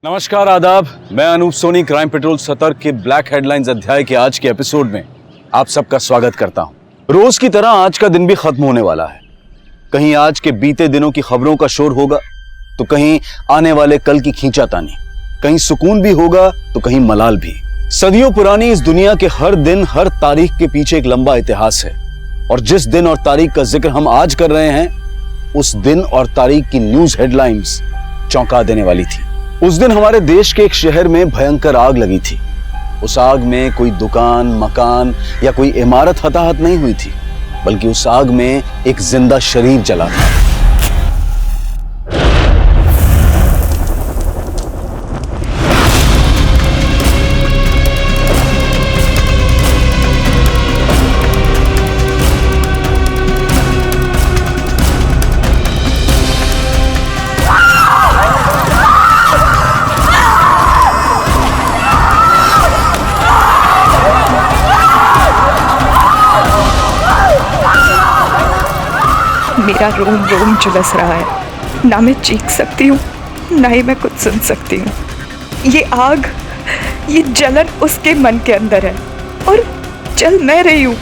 नमस्कार, आदाब। मैं अनूप सोनी क्राइम पेट्रोल सतर्क के ब्लैक हेडलाइंस अध्याय के आज के एपिसोड में आप सबका स्वागत करता हूं। रोज की तरह आज का दिन भी खत्म होने वाला है। कहीं आज के बीते दिनों की खबरों का शोर होगा तो कहीं आने वाले कल की खींचातानी, कहीं सुकून भी होगा तो कहीं मलाल भी। सदियों पुरानी इस दुनिया के हर दिन हर तारीख के पीछे एक लंबा इतिहास है और जिस दिन और तारीख का जिक्र हम आज कर रहे हैं उस दिन और तारीख की न्यूज हेडलाइंस चौंका देने वाली थी। उस दिन हमारे देश के एक शहर में भयंकर आग लगी थी। उस आग में कोई दुकान, मकान या कोई इमारत हताहत नहीं हुई थी, बल्कि उस आग में एक जिंदा शरीर जला था। मेरा रोम रोम झुलस रहा है। ना मैं चीख सकती हूँ, ना ही मैं कुछ सुन सकती हूँ। ये आग, ये जलन उसके मन के अंदर है और जल मैं रही हूँ।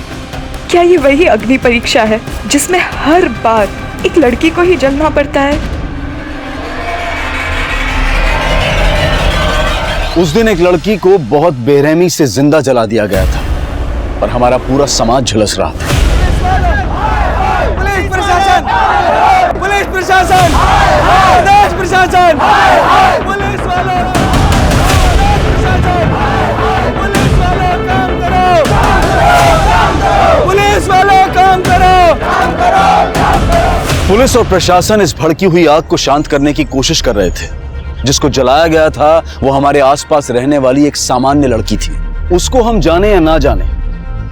क्या ये वही अग्नि परीक्षा है जिसमें हर बार एक लड़की को ही जलना पड़ता है? उस दिन एक लड़की को बहुत बेरहमी से जिंदा जला दिया गया था और हमारा पूरा समाज झुलस रहा था। पुलिस प्रशासन, प्रदेश प्रशासन, पुलिस वालों, पुलिस वालों काम करो, पुलिस वालों काम करो। पुलिस और प्रशासन इस भड़की हुई आग को शांत करने की कोशिश कर रहे थे। जिसको जलाया गया था वो हमारे आसपास रहने वाली एक सामान्य लड़की थी। उसको हम जाने या ना जाने,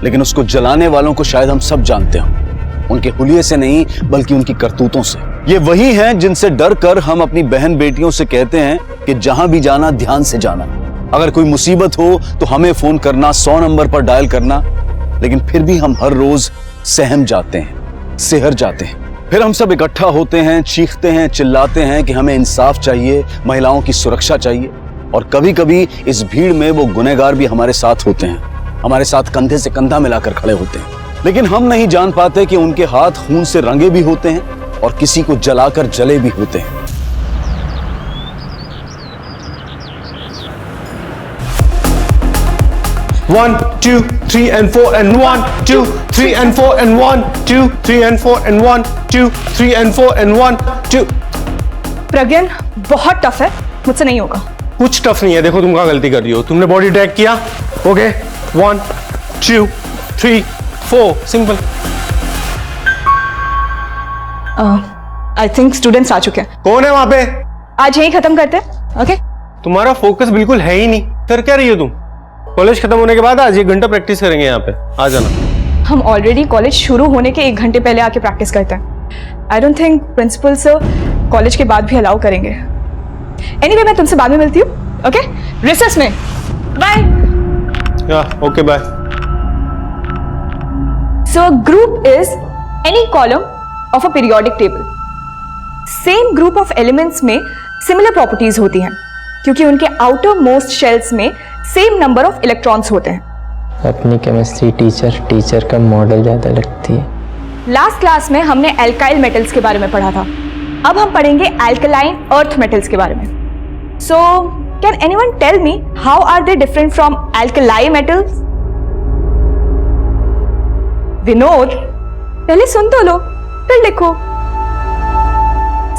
लेकिन उसको जलाने वालों को शायद हम सब जानते हों। उनके हुलिये से नहीं बल्कि उनकी करतूतों से। ये वही हैं जिनसे डर कर हम अपनी बहन बेटियों से कहते हैं कि जहां भी जाना ध्यान से जाना। अगर कोई मुसीबत हो तो हमें फोन करना, 100 नंबर पर डायल करना। लेकिन फिर भी हम हर रोज सहम जाते हैं, सिहर जाते हैं। फिर हम सब इकट्ठा होते हैं, चीखते हैं, चिल्लाते हैं कि हमें इंसाफ चाहिए, महिलाओं की सुरक्षा चाहिए। और कभी कभी इस भीड़ में वो गुनहगार भी हमारे साथ होते हैं, हमारे साथ कंधे से कंधा मिलाकर खड़े होते हैं। लेकिन हम नहीं जान पाते कि उनके हाथ खून से रंगे भी होते हैं और किसी को जलाकर जले भी होते हैं। One, 2, 3 and 4 and 1, 2, 3 and 4 and 1, 2, 3 and 4 and 1, 2, 3 and 4 and 1, 2। प्रज्ञान, बहुत टफ है, मुझसे नहीं होगा। कुछ टफ नहीं है। देखो तुम कहाँ गलती कर रही हो। तुमने बॉडी ट्रैक किया। Okay, 1, 2, 3, 4, simple. I think students आ चुके हैं। कौन है वहां पे? आज यही खत्म करते हैं। ओके? तुम्हारा फोकस बिल्कुल है ही नहीं। कर क्या रही हो तुम? कॉलेज खत्म होने के बाद आज 1 घंटा प्रैक्टिस करेंगे यहाँ पे। आ जाना। हम ऑलरेडी कॉलेज शुरू होने के 1 घंटे पहले आके प्रैक्टिस करते हैं। I don't think principal sir college के बाद भी अलाउ करेंगे। एनीवे, मैं तुमसे बाद में मिलती हूँ। ओके? रिसेस में। Bye. Okay, bye. So a group is any column of a periodic table. Same group of elements में similar properties होती हैं क्योंकि उनके outer most shells में same number of electrons होते हैं। अपनी केमिस्ट्री टीचर का मॉडल ज्यादा लगती है। लास्ट क्लास में हमने एल्काइल मेटल्स के बारे में पढ़ा था। अब हम पढ़ेंगे एल्कलाइन अर्थ मेटल्स के बारे में। So can anyone tell me how are they different from alkali metals? Vinod, पहले सुन तो लो फिर लिखो।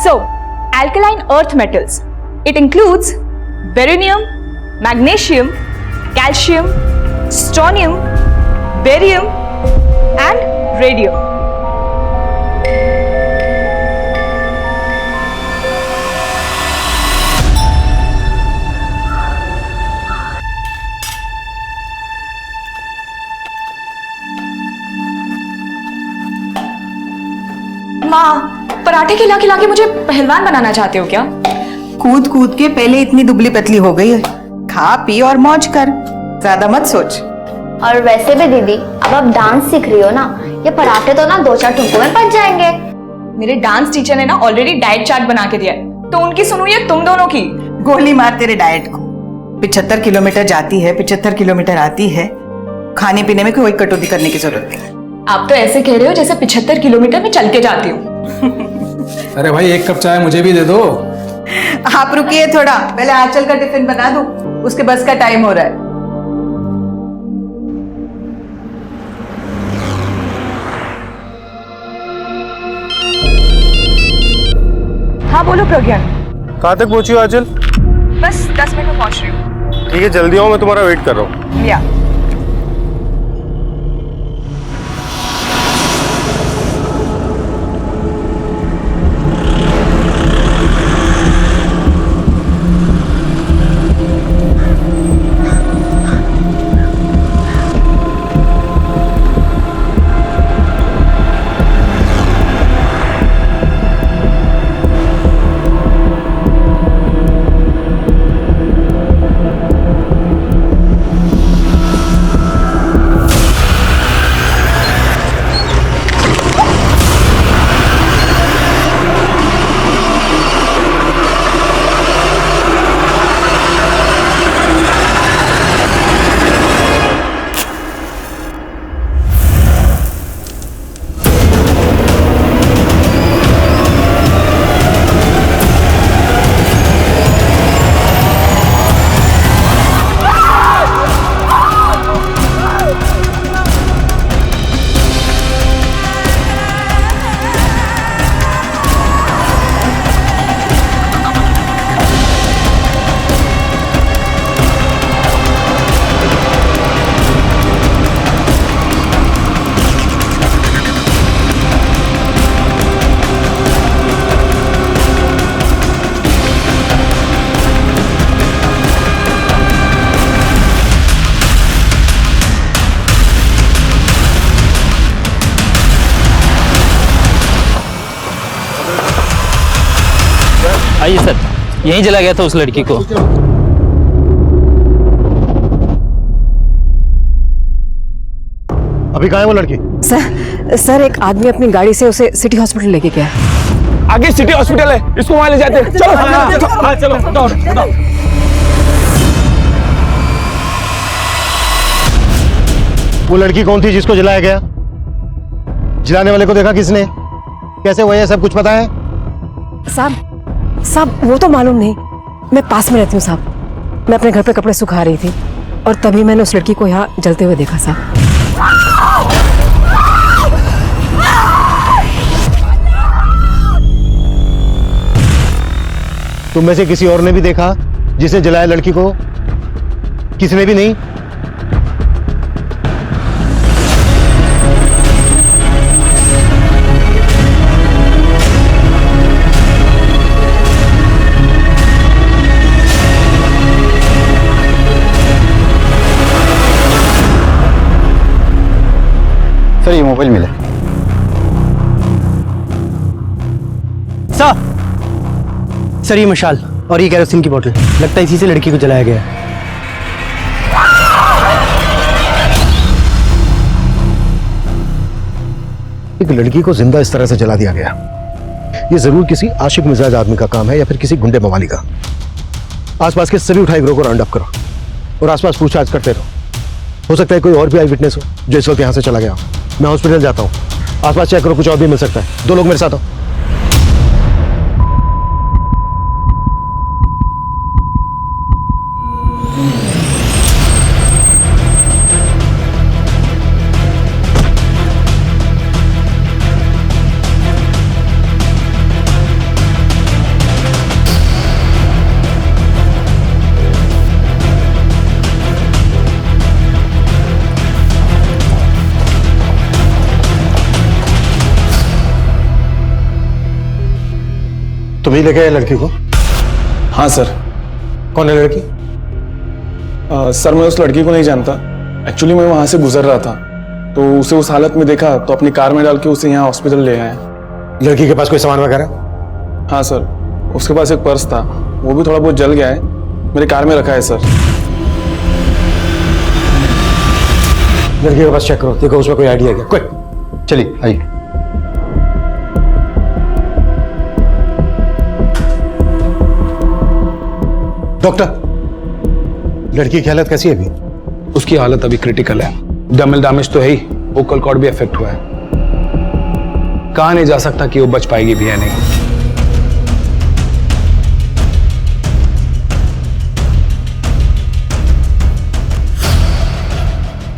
So, alkaline earth metals. It includes beryllium, magnesium, calcium, strontium, barium, and radium. माँ, पराठे खिला खिला के मुझे पहलवान बनाना चाहते हो क्या? कूद कूद के पहले इतनी दुबली पतली हो गई है। खा पी और मौज कर, ज्यादा मत सोच। और वैसे भी दीदी, अब आप डांस सीख रही हो ना, ये पराठे तो ना 2-4 ठुमकों में पच जाएंगे। मेरे डांस टीचर ने ना ऑलरेडी डाइट चार्ट बना के दिया है, तो उनकी सुनो या तुम दोनों की। गोली मार तेरे डाइट को। 75 किलोमीटर जाती है, 75 किलोमीटर आती है, खाने पीने में कोई कटौती करने की जरूरत नहीं। आप तो ऐसे कह रहे हो जैसे 75 किलोमीटर में चल के जाती हूँ। अरे भाई एक कप चाय मुझे भी दे दो। आप रुकिए थोड़ा, पहले आंचल का टिफिन बना दूं, उसके बस का टाइम हो रहा है। हाँ बोलो प्रज्ञान। कहाँ तक पहुंची हो आंचल? बस 10 मिनट में पहुंच रही हूँ। ठीक है, जल्दी आओ, मैं तुम्हारा वेट कर रहा हूँ। या आइए सर, यहीं चला गया था उस लड़की को। अभी कहाँ है वो लड़की? सर एक आदमी अपनी गाड़ी से उसे सिटी हॉस्पिटल लेके गया। आगे सिटी हॉस्पिटल है, इसको वहां ले जाते हैं। चलो चलो दौड़। वो लड़की कौन थी जिसको जलाया गया? जलाने वाले को देखा किसने? कैसे हुआ ये सब कुछ पता है? साहब वो तो मालूम नहीं, मैं पास में रहती हूँ साहब। मैं अपने घर पे कपड़े सुखा रही थी और तभी मैंने उस लड़की को यहाँ जलते हुए देखा साहब। तुम में से किसी और ने भी देखा जिसने जलाया लड़की को? किसने भी नहीं? सर ये मोबाइल मिला। सर ये मशाल और ये केरोसिन की बोतल, लगता है इसी से लड़की को जलाया गया है। एक लड़की को जिंदा इस तरह से जला दिया गया, ये जरूर किसी आशिक मिजाज आदमी का काम है या फिर किसी गुंडे मवाली का। आसपास के सभी उठाए गिरोह को राउंड अप करो और आसपास पूछताछ करते रहो। हो सकता है कोई और भी आई विटनेस हो जो इस वक्त यहाँ से चला गया हो। मैं हॉस्पिटल जाता हूँ, आसपास चेक करो, कुछ और भी मिल सकता है। 2 लोग मेरे साथ आओ। तुम ही लेके आए लड़की को? हाँ सर। कौन है लड़की? सर मैं उस लड़की को नहीं जानता। एक्चुअली मैं वहां से गुजर रहा था तो उसे उस हालत में देखा तो अपनी कार में डाल के उसे यहाँ हॉस्पिटल ले आए। लड़की के पास कोई सामान वगैरह? हाँ सर, उसके पास एक पर्स था, वो भी थोड़ा बहुत जल गया है, मेरे कार में रखा है सर। लड़की के पास चेक करो, देखो उसमें कोई आइडिया है क्या? चलिए आइए। डॉक्टर, लड़की की हालत कैसी है अभी? उसकी हालत अभी क्रिटिकल है। डबल डैमेज तो है ही, वोकल कॉर्ड भी अफेक्ट हुआ है। कहा नहीं जा सकता कि वो बच पाएगी भी या नहीं।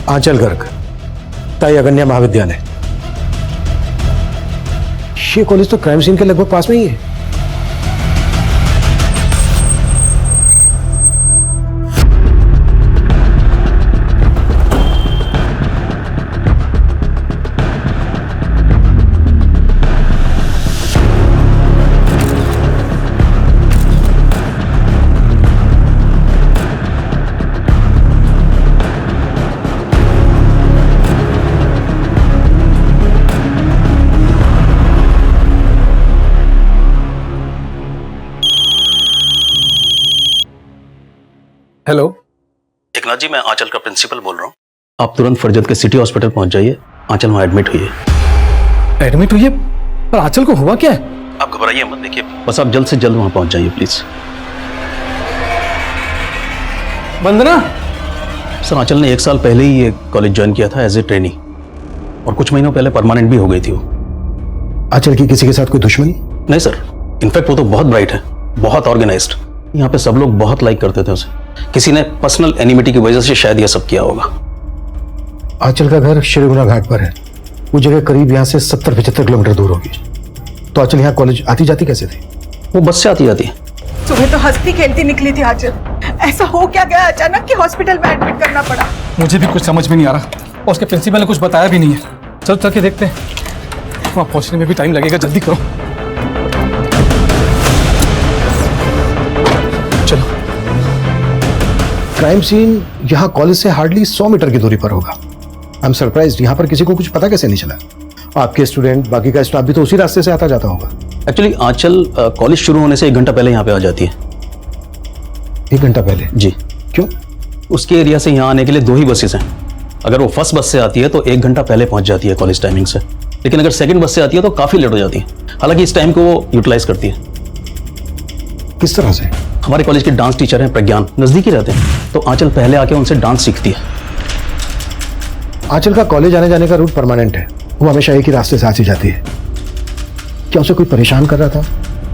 आंचल गर्ग, ताई अगन्या महाविद्यालय। ये कॉलेज तो क्राइम सीन के लगभग पास में ही है। हेलो, एकनाथ जी, मैं आंचल का प्रिंसिपल बोल रहा हूँ। आप तुरंत फरजत के सिटी हॉस्पिटल पहुंच जाइए। आंचल वहां एडमिट हुई है। एडमिट हुई है? पर आंचल को हुआ क्या है? आप घबराइए मत, देखिए बस आप जल्द से जल्द वहां पहुंच जाइए प्लीज। वंदना, सर आंचल ने 1 साल पहले ही ये कॉलेज ज्वाइन किया था एज ए ट्रेनी, और कुछ महीनों पहले परमानेंट भी हो गई थी वो। आंचल की किसी के साथ कोई दुश्मनी? नहीं सर, इनफैक्ट वो तो बहुत ब्राइट है, बहुत ऑर्गेनाइज्ड। यहाँ पे सब लोग बहुत लाइक करते थे उसे। किसी ने पर्सनल एनिमिटी की वजह से शायद यह सब किया होगा। आंचल का घर श्रीगुना घाट पर है। वो जगह करीब यहाँ से 70-75 किलोमीटर दूर होगी। तो आंचल यहाँ कॉलेज आती जाती कैसे थी? वो बस से आती जाती है। सुबह तो हंसती खेलती निकली थी आंचल, ऐसा हो क्या गया अचानक कि हॉस्पिटल में एडमिट करना पड़ा? मुझे भी कुछ समझ में नहीं आ रहा, और उसके प्रिंसिपल ने कुछ बताया भी नहीं है। चल चल के देखते हैं, वहाँ पहुँचने में भी टाइम लगेगा, जल्दी करो। चलो। क्राइम सीन यहाँ कॉलेज से हार्डली 100 मीटर की दूरी पर होगा। आई एम सरप्राइज्ड, यहाँ पर किसी को कुछ पता कैसे नहीं चला? आपके स्टूडेंट, बाकी का स्टाफ भी तो उसी रास्ते से आता जाता होगा। एक्चुअली आंचल कॉलेज शुरू होने से 1 घंटा पहले यहाँ पे आ जाती है। 1 घंटा पहले? जी। क्यों? उसके एरिया से यहाँ आने के लिए 2 ही बसेस हैं। अगर वो फर्स्ट बस से आती है तो 1 घंटा पहले पहुंच जाती है कॉलेज टाइमिंग से, लेकिन अगर सेकंड बस से आती है तो काफी लेट हो जाती है। हालांकि इस टाइम को वो यूटिलाइज करती है। किस तरह से? हमारे कॉलेज के डांस टीचर हैं प्रज्ञान, नजदीक ही रहते हैं, तो आंचल पहले आके उनसे डांस सीखती है। आंचल का कॉलेज आने जाने का रूट परमानेंट है, वो हमेशा एक ही रास्ते से आती जाती है। क्या उसे कोई परेशान कर रहा था?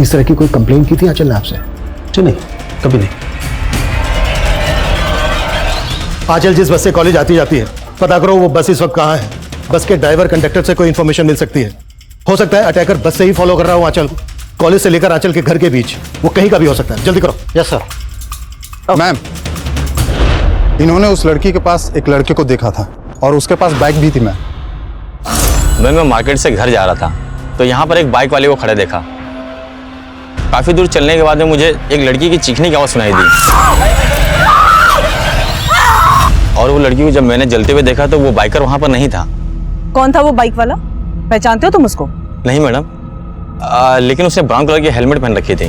इस तरह की कोई कंप्लेंट की थी आंचल ने आपसे? जी नहीं, कभी नहीं। आंचल जिस बस से कॉलेज आती जाती है, पता करो वो बस इस वक्त कहाँ है। बस के ड्राइवर कंडक्टर से कोई इंफॉर्मेशन मिल सकती है। हो सकता है अटैकर बस से ही फॉलो कर रहा हो आंचल को। कॉलेज से लेकर आंचल के घर के बीच वो कहीं का भी हो सकता है। जल्दी करो। Yes sir. मैम, इन्होंने उस लड़की के पास एक लड़के को देखा था और उसके पास बाइक भी थी। मैं मार्केट से घर जा रहा था तो यहाँ पर एक बाइक वाले को खड़े देखा। काफी दूर चलने के बाद में मुझे एक लड़की की चीखने की आवाज सुनाई दी, और वो लड़की को जब मैंने जलते हुए देखा तो वो बाइकर वहां पर नहीं था। कौन था वो बाइक वाला? पहचानते हो तुम उसको? नहीं मैडम, लेकिन उसने ब्राउन कलर की हेलमेट पहन रखी थी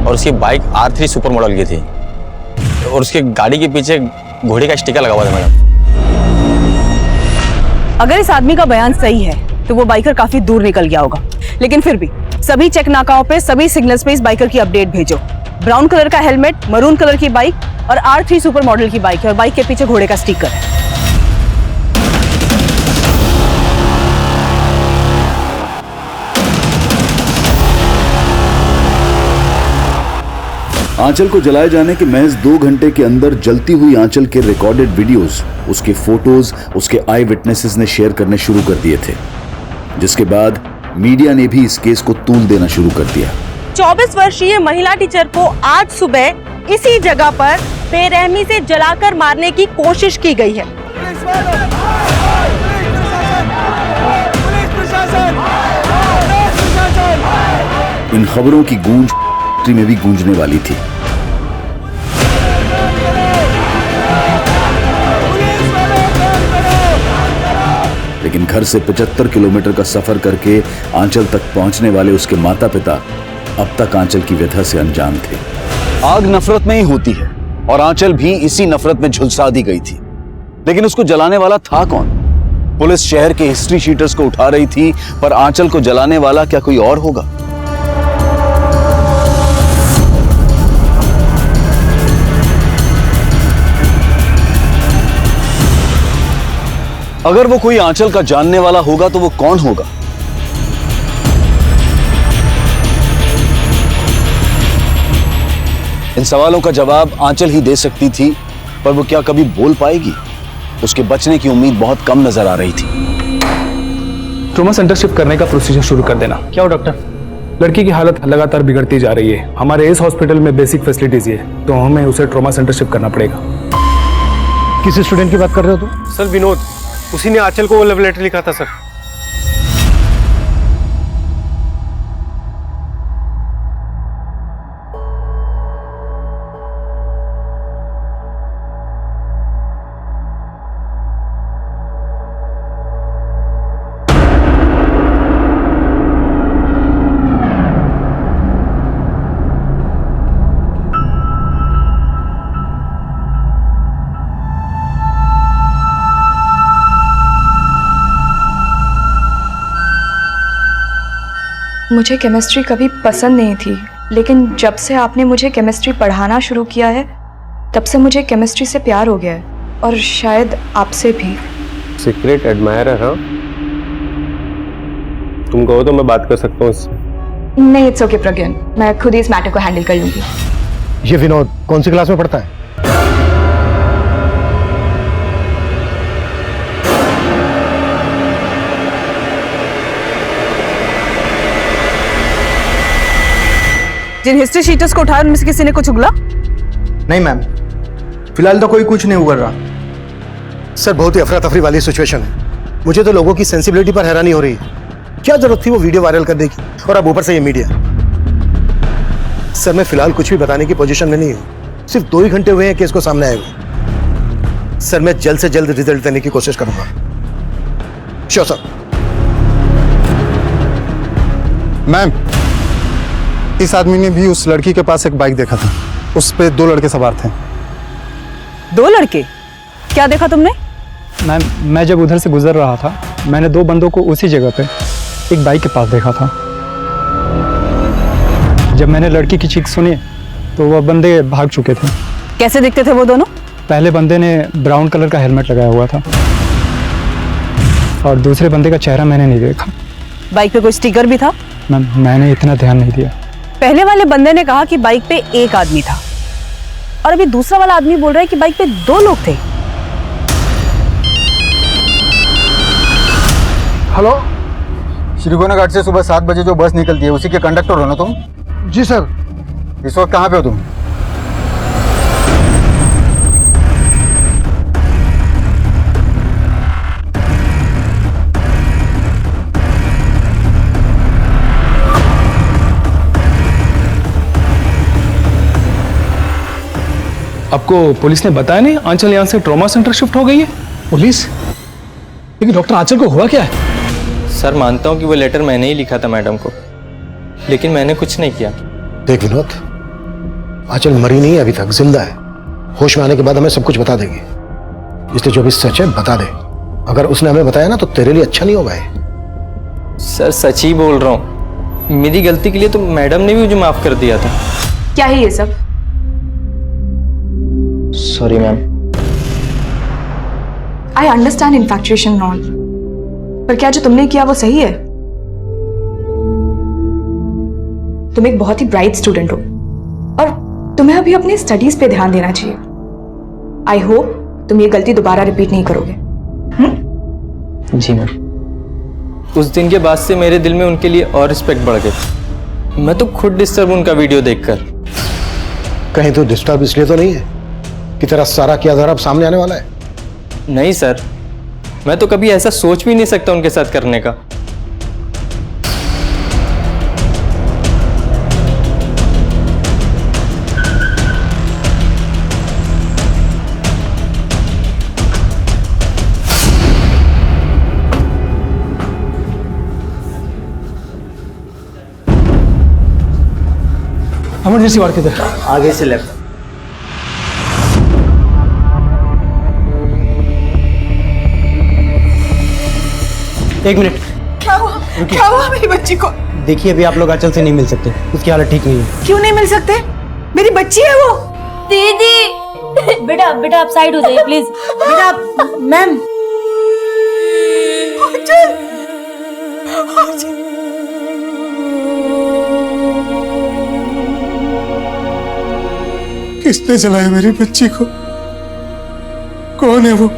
और उसकी बाइक R3 सुपर मॉडल की थी, और उसकी गाड़ी के पीछे घोड़े का स्टिकर लगा हुआ था मैडम। अगर इस आदमी का बयान सही है तो वो बाइकर काफी दूर निकल गया होगा, लेकिन फिर भी सभी चेक नाकाओं पे, सभी सिग्नल्स पे इस बाइकर की अपडेट भेजो। ब्राउन कलर का हेलमेट, मरून कलर की बाइक और R3 सुपर मॉडल की बाइक है, और बाइक के पीछे घोड़े का स्टिकर है। आंचल को जलाए जाने के महज 2 घंटे के अंदर जलती हुई आंचल के रिकॉर्डेड वीडियोस, उसके फोटोज, उसके आई विटनेसेस ने शेयर करने शुरू कर दिए थे, जिसके बाद मीडिया ने भी इस केस को तूल देना शुरू कर दिया। 24 वर्षीय महिला टीचर को आज सुबह इसी जगह पर बेरहमी से जलाकर मारने की कोशिश की गई है। इन खबरों की गूंज में भी गूंजने वाली थी। लेकिन घर से 75 किलोमीटर का सफर करके आंचल तक पहुंचने वाले उसके माता पिता अब तक आंचल की व्यथा से अनजान थे। आग नफरत में ही होती है, और आंचल भी इसी नफरत में झुलसा दी गई थी। लेकिन उसको जलाने वाला था कौन? पुलिस शहर के हिस्ट्री शीटर्स को उठा रही थी, पर आंचल को जलाने वाला क्या कोई और होगा? अगर वो कोई आंचल का जानने वाला होगा तो वो कौन होगा? इन सवालों का जवाब आंचल ही दे सकती थी, पर वो क्या कभी बोल पाएगी? उसके बचने की उम्मीद बहुत कम नजर आ रही थी। ट्रॉमा सेंटर शिफ्ट करने का प्रोसीजर शुरू कर देना। क्या हो डॉक्टर? लड़की की हालत लगातार बिगड़ती जा रही है। हमारे इस हॉस्पिटल में बेसिक फैसिलिटीज है, तो हमें उसे ट्रॉमा सेंटर शिफ्ट करना पड़ेगा। किस स्टूडेंट की बात कर रहे हो तुम? सर विनोद, उसी ने आंचल को वो लव लेटर लिखा था सर। मुझे केमिस्ट्री कभी पसंद नहीं थी, लेकिन जब से आपने मुझे केमिस्ट्री पढ़ाना शुरू किया है तब से मुझे केमिस्ट्री से प्यार हो गया है, और शायद आपसे भी। Secret admirer? हाँ, तुम कहो तो मैं बात कर सकता हूँ इससे। नहीं, इट्स ओके प्रज्ञान, मैं खुद ही इस मैटर को हैंडल कर लूंगी। ये विनोद कौन सी क्लास में पढ़ता है? जिन हिस्ट्री शीटर्स को उठाया उनमें से किसी ने कुछ उगला? नहीं मैम, फिलहाल तो कोई कुछ नहीं उगल रहा। सर बहुत ही अफरा तफरी वाली सिचुएशन है। मुझे तो लोगों की सेंसिबिलिटी पर हैरानी हो रही है। क्या जरूरत थी वो वीडियो वायरल करने की, और अब ऊपर से ये मीडिया। सर मैं फिलहाल कुछ भी बताने की पोजीशन में नहीं हूँ। सिर्फ 2 ही घंटे हुए हैं केस को सामने आए हुए। सर मैं जल्द से जल्द रिजल्ट देने की कोशिश करूंगा। Sure sir. मैम, इस आदमी ने भी उस लड़की के पास एक बाइक देखा था। उस पे 2 लड़के सवार थे। 2 लड़के? क्या देखा तुमने? मैम, मैं जब उधर से गुजर रहा था, मैंने 2 बंदों को उसी जगह पे एक बाइक के पास देखा था। जब मैंने लड़की की चीख सुनी तो वह बंदे भाग चुके थे। कैसे दिखते थे वो दोनों? पहले बंदे ने ब्राउन कलर का हेलमेट लगाया हुआ था, और दूसरे बंदे का चेहरा मैंने नहीं देखा। बाइक पे कोई स्टिकर भी था? मैम, मैंने इतना ध्यान नहीं दिया। पहले वाले बंदे ने कहा कि बाइक पे एक आदमी था, और अभी दूसरा वाला आदमी बोल रहा है कि बाइक पे 2 लोग थे। हेलो, श्रीगोना घाट से सुबह 7 बजे जो बस निकलती है उसी के कंडक्टर हो ना तुम? जी सर। इस वक्त कहाँ पे हो तुम? आपको पुलिस ने बताया नहीं आंचल यहाँ से ट्रॉमा सेंटर शिफ्ट हो गई है? पुलिस? लेकिन डॉक्टर आंचल को हुआ क्या है? सर मानता हूँ कि वो लेटर मैंने ही लिखा था मैडम को, लेकिन मैंने कुछ नहीं किया। देख विनोद, आंचल मरी नहीं है अभी तक, जिंदा है। होश में आने के बाद हमें सब कुछ बता देगी, इसलिए जो भी सच है बता दे। अगर उसने हमें बताया ना तो तेरे लिए अच्छा नहीं होगा ये। सर सच ही बोल रहा हूँ, मेरी गलती के लिए तो मैडम ने भी मुझे माफ कर दिया था। क्या है ये सब? Sorry ma'am. I understand इन्फैक्चुएशन not, पर क्या जो तुमने किया वो सही है? तुम एक बहुत ही ब्राइट स्टूडेंट हो, और तुम्हें अभी अपनी स्टडीज पे ध्यान देना चाहिए। आई होप तुम ये गलती दोबारा रिपीट नहीं करोगे। जी मैम। उस दिन के बाद से मेरे दिल में उनके लिए और रिस्पेक्ट बढ़ गई। मैं तो खुद डिस्टर्ब उनका वीडियो देखकर। कहीं तो डिस्टर्ब इसलिए तो नहीं है कि तेरा सारा किया धरा अब सामने आने वाला है? नहीं सर, मैं तो कभी ऐसा सोच भी नहीं सकता उनके साथ करने का। इमरजेंसी वार्ड किधर? आगे से लेफ्ट। एक मिनट। क्या हुआ? क्या हुआ मेरी बच्ची को? देखिए अभी आप लोग आंचल से नहीं मिल सकते, उसकी हालत ठीक नहीं है। क्यों नहीं मिल सकते? मेरी बच्ची है वो। दीदी बेटा बेटा आप साइड हो जाइए प्लीज। बेटा मैम किसने जलाया मेरी बच्ची को? कौन है वो?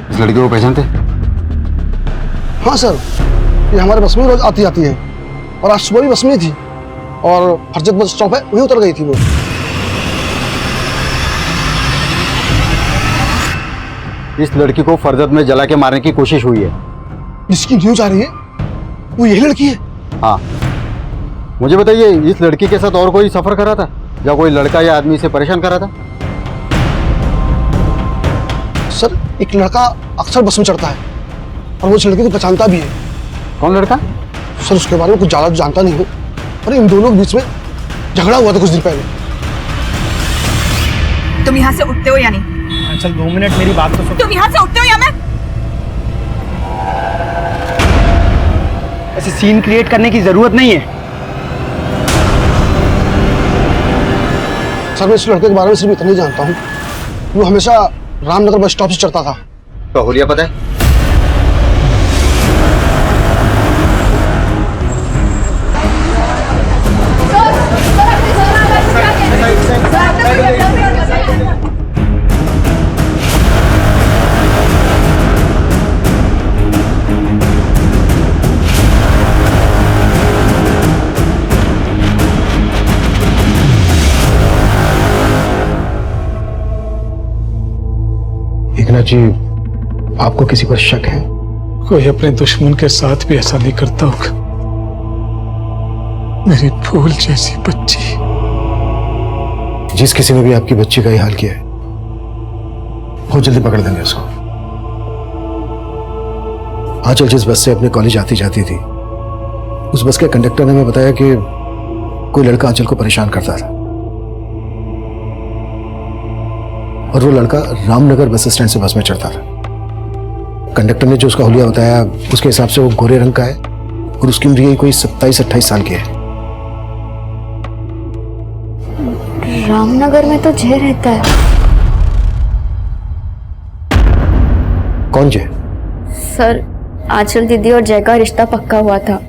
इस लड़की को पहचानते? हाँ सर, ये हमारे बस में रोज आती जाती है और आज सुबह भी बस में थी और फरजत बस स्टॉप है वहीं उतर गई थी वो। इस लड़की को फरजत में जला के मारने की कोशिश हुई है। जिसकी न्यूज आ रही है वो यही लड़की है? हाँ। मुझे बताइए, इस लड़की के साथ और कोई सफर कर रहा था या कोई लड़का या आदमी इसे परेशान कर रहा था? सर, एक लड़का अक्सर बस में चढ़ता है और वो उस लड़के को पहचानता भी है। कौन लड़का? सर, उसके बारे में कुछ ज्यादा जानता नहीं हूँ, पर इन दोनों के बीच में झगड़ा हुआ था कुछ दिन पहले। तुम यहाँ से उठते हो या नहीं? चल 2 मिनट मेरी बात तो सुन। तुम यहाँ से उठते हो या मैं? ऐसे सीन क्रिएट करने की जरूरत नहीं है। सर, मैं इस लड़के के बारे में सिर्फ इतना ही जानता हूँ, वो हमेशा रामनगर बस स्टॉप से चढ़ता था। तो हुलिया पता है? एकनाथ जी, आपको किसी पर शक है? कोई अपने दुश्मन के साथ भी ऐसा नहीं करता होगा। मेरी फूल जैसी बच्ची। जिस किसी ने भी आपकी बच्ची का ये हाल किया है, बहुत जल्दी पकड़ देंगे उसको। आंचल जिस बस से अपने कॉलेज आती जाती थी, उस बस के कंडक्टर ने हमें बताया कि कोई लड़का आंचल को परेशान करता था और वो लड़का रामनगर बस स्टैंड से बस में चढ़ता था। कंडक्टर ने जो उसका हुलिया बताया, उसके हिसाब से वो गोरे रंग का है और उसकी उम्र यही कोई 27-28 साल की है। रामनगर में तो जय रहता है। कौन जय? सर, आंचल दीदी और जय का रिश्ता पक्का हुआ था।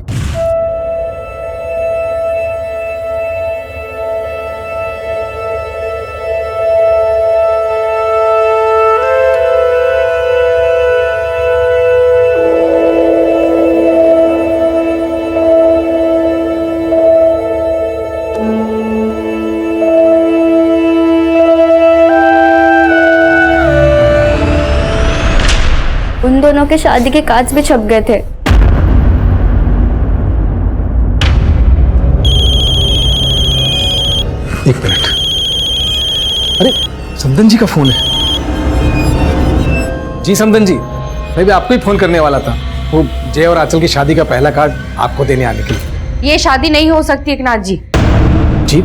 उन दोनों के शादी के कार्ड्स भी छप गए थे। एक मिनट। अरे, समदन जी का फोन है। जी समदन जी, मैं भी आपको ही फोन करने वाला था। वो जय और आंचल की शादी का पहला कार्ड आपको देने आने के लिए। ये शादी नहीं हो सकती एकनाथ जी। जी,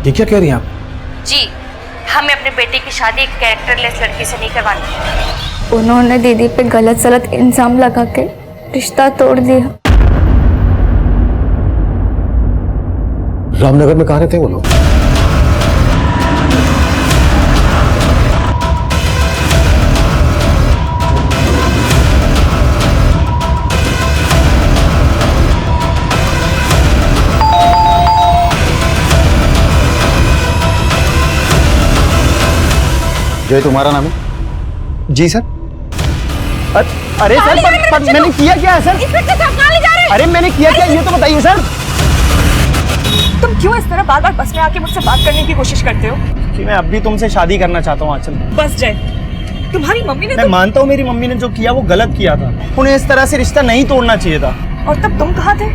ये क्या कह रही हैं आप? जी, हमें अपने बेटे की शादी एक कैरेक्टरलेस लड़की से नहीं करवानी। उन्होंने दीदी पे गलत सलत इल्जाम लगा के रिश्ता तोड़ दिया। रामनगर में कहाँ रहते हैं वो लोग? जय तुम्हारा नाम है? जी सर। अरे सर, पर मैंने किया क्या है सर? अरे मैंने किया क्या, ये तो बताइए सर। तुम क्यों इस तरह बार बार बस में आके मुझसे बात करने की कोशिश करते हो? कि मैं अब भी तुमसे शादी करना चाहता हूँ आंचल। बस जय, तुम्हारी मम्मी ने मैं मानता हूँ मेरी मम्मी ने जो किया वो गलत किया था। उन्हें इस तरह से रिश्ता नहीं तोड़ना चाहिए था। और तब तुम कहाँ थे?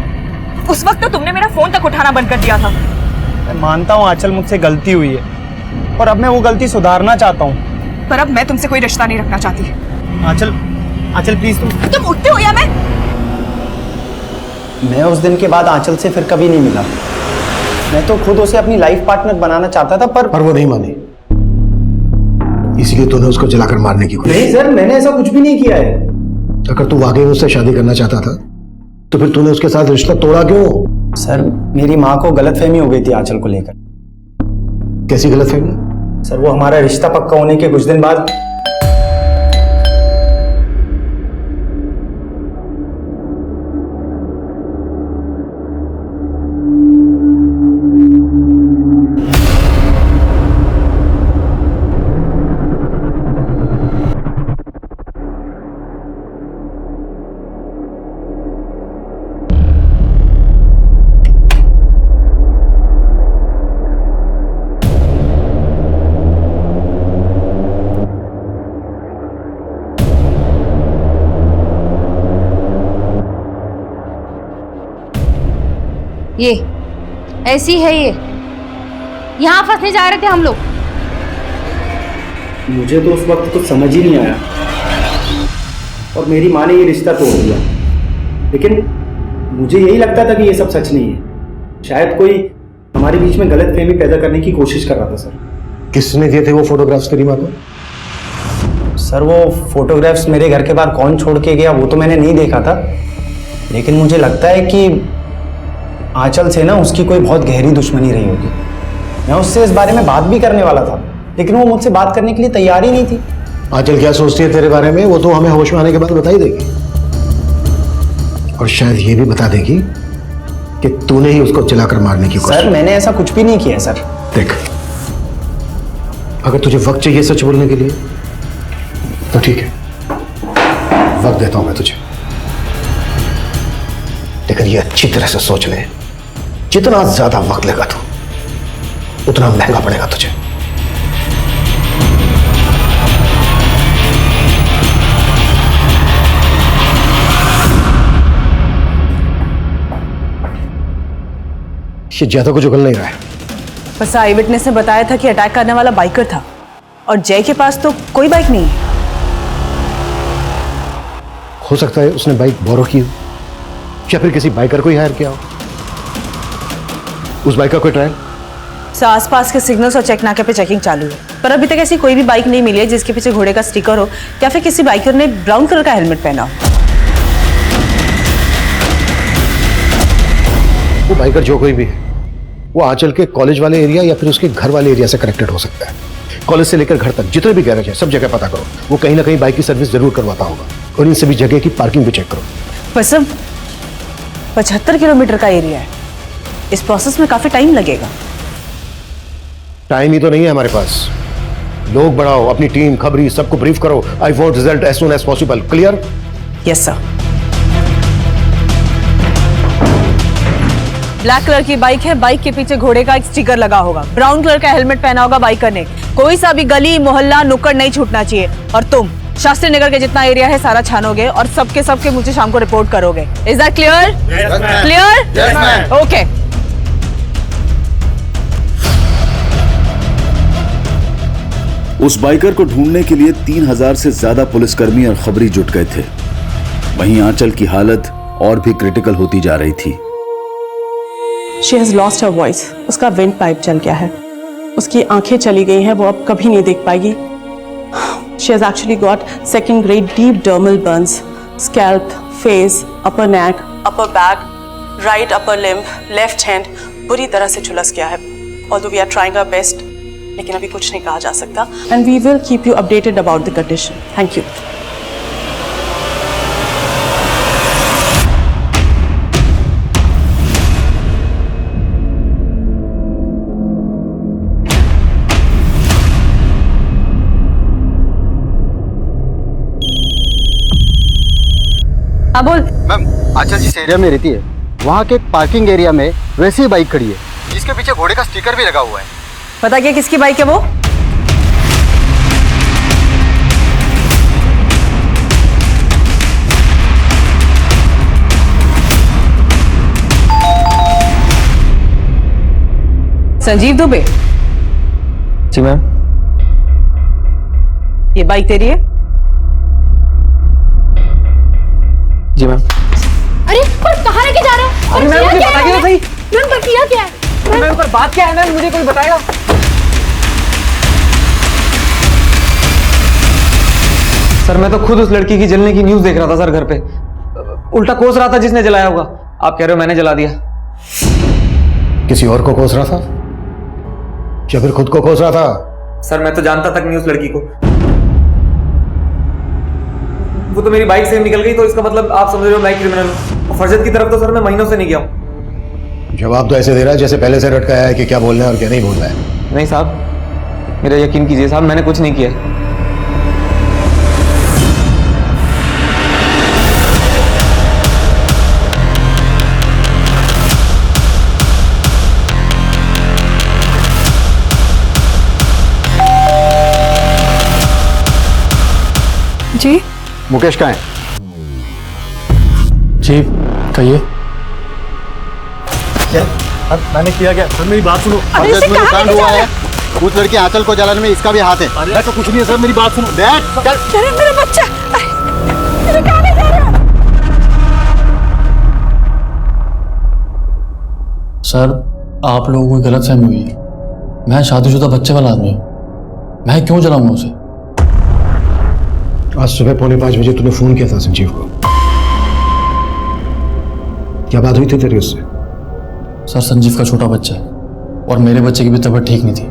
उस वक्त तो तुमने मेरा फोन तक उठाना बंद कर दिया था। मैं मानता हूँ आंचल, मुझसे गलती हुई है और अब मैं वो गलती सुधारना चाहता हूँ। पर अब मैं तुमसे कोई रिश्ता नहीं रखना चाहती। आंचल, आंचल प्लीज। तुम उठते हो या मैं? मैं उस दिन के बाद आंचल से फिर कभी नहीं मिला। मैं तो खुद उसे अपनी लाइफ पार्टनर बनाना चाहता था, पर वो नहीं मानी, इसलिए तूने उसको जलाकर मारने की कोशिश। नहीं सर, मैंने ऐसा कुछ भी नहीं किया है। अगर तू वाकई उससे शादी करना चाहता था तो फिर तूने उसके साथ रिश्ता तोड़ा क्यों? सर, मेरी माँ को गलतफहमी हो गई थी आंचल को लेकर। कैसी गलतफहमी? सर, वो हमारा रिश्ता पक्का होने के कुछ दिन बाद ये ऐसी है, ये यहाँ फंसने जा रहे थे हम लोग। मुझे तो उस वक्त कुछ समझ ही नहीं आया और मेरी माँ ने ये रिश्ता तोड़ दिया। लेकिन मुझे यही लगता था कि ये सब सच नहीं है। शायद कोई हमारे बीच में गलतफहमी पैदा करने की कोशिश कर रहा था। सर, किसने दिए थे वो फोटोग्राफ्स तेरी माँ को? सर, वो फोटोग्राफ्स मेरे घर के बाहर कौन छोड़ के गया वो तो मैंने नहीं देखा था, लेकिन मुझे लगता है कि आंचल से ना उसकी कोई बहुत गहरी दुश्मनी रही होगी। मैं उससे इस बारे में बात भी करने वाला था, लेकिन वो मुझसे बात करने के लिए तैयार ही नहीं थी। आंचल क्या सोचती है तेरे बारे में वो तो हमें होश में आने के बाद बता ही देगी, और शायद ये भी बता देगी कि तूने ही उसको जलाकर मारने की कोशिश। सर, मैंने ऐसा कुछ भी नहीं किया है। सर देख, अगर तुझे वक्त चाहिए सच बोलने के लिए तो ठीक है, वक्त देता हूं मैं तुझे, लेकिन ये अच्छी तरह से सोच ले, जितना ज्यादा वक्त लेगा तू उतना महंगा पड़ेगा तुझे। ये ज्यादा कुछ उगल नहीं रहा है। बस आई विटनेस ने बताया था कि अटैक करने वाला बाइकर था, और जय के पास तो कोई बाइक नहीं है। हो सकता है उसने बाइक बोरो की हो, या फिर किसी बाइकर को ही हायर किया हो। उस बाइक का कोई ट्रायल? आसपास के सिग्नल्स और चेक नाके पे चेकिंग चालू है, पर अभी तक ऐसी कोई भी बाइक नहीं मिली है जिसके पीछे घोड़े का स्टिकर हो, या फिर किसी बाइकर ने ब्राउन कलर का हेलमेट पहना हो। वो बाइकर जो कोई भी है, वो आंचल के कॉलेज वाले एरिया या फिर उसके घर वाले एरिया से कनेक्टेड हो सकता है। कॉलेज से लेकर घर तक जितने भी गैरेज है सब जगह पता करो, वो कहीं ना कहीं बाइक की सर्विस जरूर करवाता होगा, और इन सभी जगह की पार्किंग भी चेक करो। बस 75 किलोमीटर का एरिया है, इस प्रोसेस में काफी टाइम लगेगा। टाइम ही तो नहीं है हमारे पास। लोग बढ़ाओ, अपनी टीम, खबरी, सबको ब्रीफ करो। I want result as soon as possible. Clear? Yes sir. Black colour की बाइक है, बाइक के पीछे घोड़े का एक स्टिकर लगा होगा, ब्राउन कलर का हेलमेट पहना होगा बाइकर ने। कोई सा भी गली मोहल्ला नुक्कड़ नहीं छूटना चाहिए, और तुम शास्त्री नगर के जितना एरिया है सारा छानोगे और सबके मुझे शाम को रिपोर्ट करोगे। Is that clear? Clear? Okay. उस बाइकर को ढूंढने के लिए 3000 से ज्यादा पुलिसकर्मी और खबरी जुट गए थे। वहीं आंचल की हालत और भी क्रिटिकल होती जा रही थी। She has lost her voice. उसका विंड पाइप चल गया है, उसकी आंखें चली गई हैं, वो अब कभी नहीं देख पाएगी। She has actually got second grade deep dermal burns, scalp, face, upper neck, upper back, right upper limb, left hand बुरी तरह से झुलस गया है। Although we are trying our best, लेकिन अभी कुछ नहीं कहा जा सकता। And we will keep you updated about the condition. Thank you. हाँ बोल। मैम, आंचल जिस एरिया में रहती है वहाँ के पार्किंग एरिया में वैसी ही बाइक खड़ी है जिसके पीछे घोड़े का स्टिकर भी लगा हुआ है। पता क्या किसकी बाइक है वो? संजीव दुबे। जी मैम। ये बाइक तेरी है? जी मैम। अरे पर कहाँ लेके जा रहे हैं? अरे मैम मुझे बताइए तो सही। मैम पर किया क्या है? मैम पर बात क्या है मैम, मुझे कोई बताएगा? सर मैं तो खुद उस लड़की की जलने की न्यूज देख रहा था सर घर पे। उल्टा कोस रहा था जिसने जलाया होगा। आप कह रहे हो मैंने जला दिया? किसी और को कोस रहा था या फिर खुद को कोस रहा था? सर मैं तो जानता तक नहीं उस लड़की को। वो तो मेरी बाइक से निकल गई, तो इसका मतलब आप समझ रहे हो मैं क्रिमिनल हूँ। फरजत की तरफ तो सर मैं महीनों से नहीं गया हूँ। जवाब तो ऐसे दे रहा है जैसे पहले से रटकाया है कि क्या बोलना है और क्या नहीं बोलना है। नहीं साहब, मेरा यकीन कीजिए साहब, मैंने कुछ नहीं किया। जी मुकेश कहाँ है? जी कहिए। मैंने किया क्या? सर मेरी बात सुनो। अरे इसे जो कहाँ कांड लेके हुआ जा है उस लड़की आंचल को जलाने में इसका भी हाथ है। अरे तो कुछ नहीं है सर, मेरी बात सुनो। अरे मेरा बच्चा, अरे कहाँ ले जा रहे हो? सर आप लोगों को गलतफहमी हुई है। मैं शादीशुदा बच्चे वाला आदमी हूँ, मैं क्यों जलाऊंगा उसे? आज सुबह 4:45 बजे तूने फोन किया था संजीव को। क्या बात हुई थी तेरी उससे? सर संजीव का छोटा बच्चा है और मेरे बच्चे की भी तबीयत ठीक नहीं थी,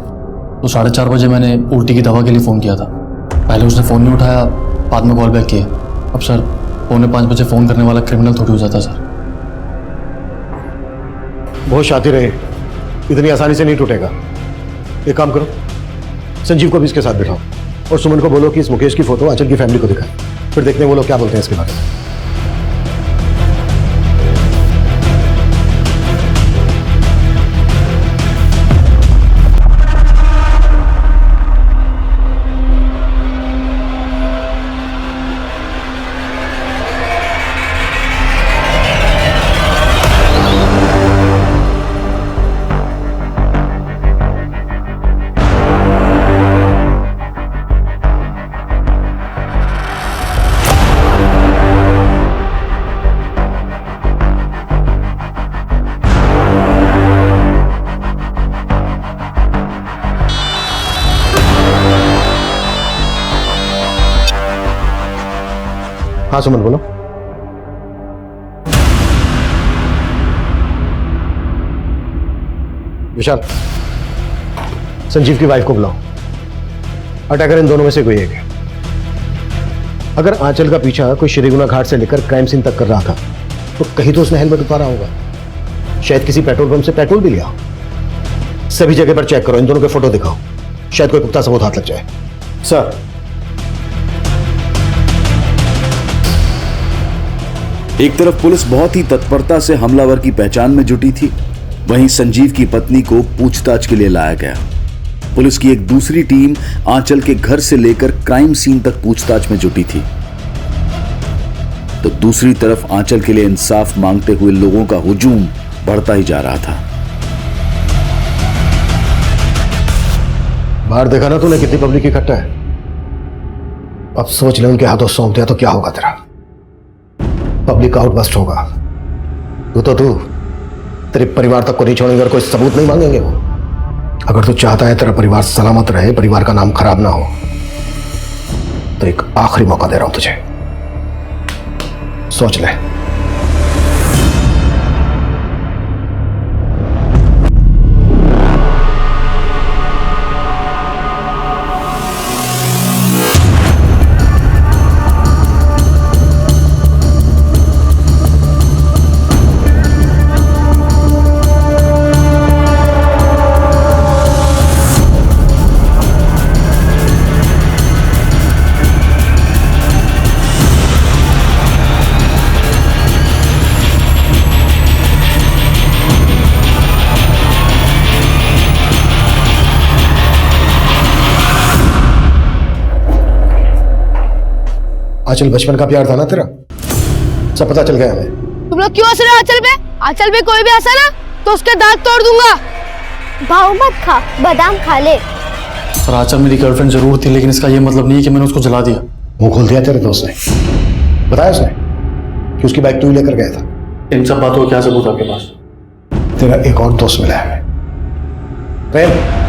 तो 4:30 बजे मैंने उल्टी की दवा के लिए फ़ोन किया था। पहले उसने फ़ोन नहीं उठाया, बाद में कॉल बैक किया। अब सर 4:45 बजे फ़ोन करने वाला क्रिमिनल थोड़ी हो जाता सर। बहुत शातिर है, इतनी आसानी से नहीं टूटेगा। एक काम करो, संजीव को भी इसके साथ बिठाओ और सुमन को बोलो कि इस मुकेश की फोटो आंचल की फैमिली को दिखाए, फिर देखते हैं वो लोग क्या बोलते हैं इसके बारे में। हाँ सुमन बोलो। विशाल, संजीव की वाइफ को बुलाओ। अटैकर इन दोनों में से कोई एक है। अगर आंचल का पीछा कोई श्रीगुना घाट से लेकर क्राइम सीन तक कर रहा था तो कहीं तो उसने हेलमेट उतारा होगा। शायद किसी पेट्रोल पंप से पेट्रोल भी लिया। सभी जगह पर चेक करो, इन दोनों के फोटो दिखाओ, शायद कोई पुख्ता सबूत हाथ लग जाए। सर एक तरफ पुलिस बहुत ही तत्परता से हमलावर की पहचान में जुटी थी, वहीं संजीव की पत्नी को पूछताछ के लिए लाया गया। पुलिस की एक दूसरी टीम आंचल के घर से लेकर क्राइम सीन तक पूछताछ में जुटी थी, तो दूसरी तरफ आंचल के लिए इंसाफ मांगते हुए लोगों का हुजूम बढ़ता ही जा रहा था। बाहर देखा ना तूने कितनी पब्लिक इकट्ठा है। अब सोच ले उनके हाथों सौंप दिया तो क्या होगा तेरा। पब्लिक आउटबस्ट होगा। तू तेरे परिवार तक को नहीं छोड़ेंगे और कोई सबूत नहीं मांगेंगे वो। अगर तू चाहता है तेरा परिवार सलामत रहे, परिवार का नाम खराब ना हो, तो एक आखिरी मौका दे रहा हूं तुझे, सोच ले। आंचल बचपन का प्यार था ना तेरा, सब पता चल गया हमें। तुम लोग क्यों हंस रहे हो आंचल पे? आंचल पे कोई भी हंसा ना तो उसके दांत तोड़ दूंगा। भाव मत खा, बादाम खा ले। सर आंचल मेरी गर्लफ्रेंड जरूर थी, लेकिन इसका ये मतलब नहीं है कि मैंने उसको जला दिया। मुंह खोल दिया तेरे दोस्त ने, बताया उसने कि उसकी बाइक तू ही लेकर गया था। इन सब बातों का क्या सबूत आपके पास? तेरा एक और दोस्त मिला है प्रेम।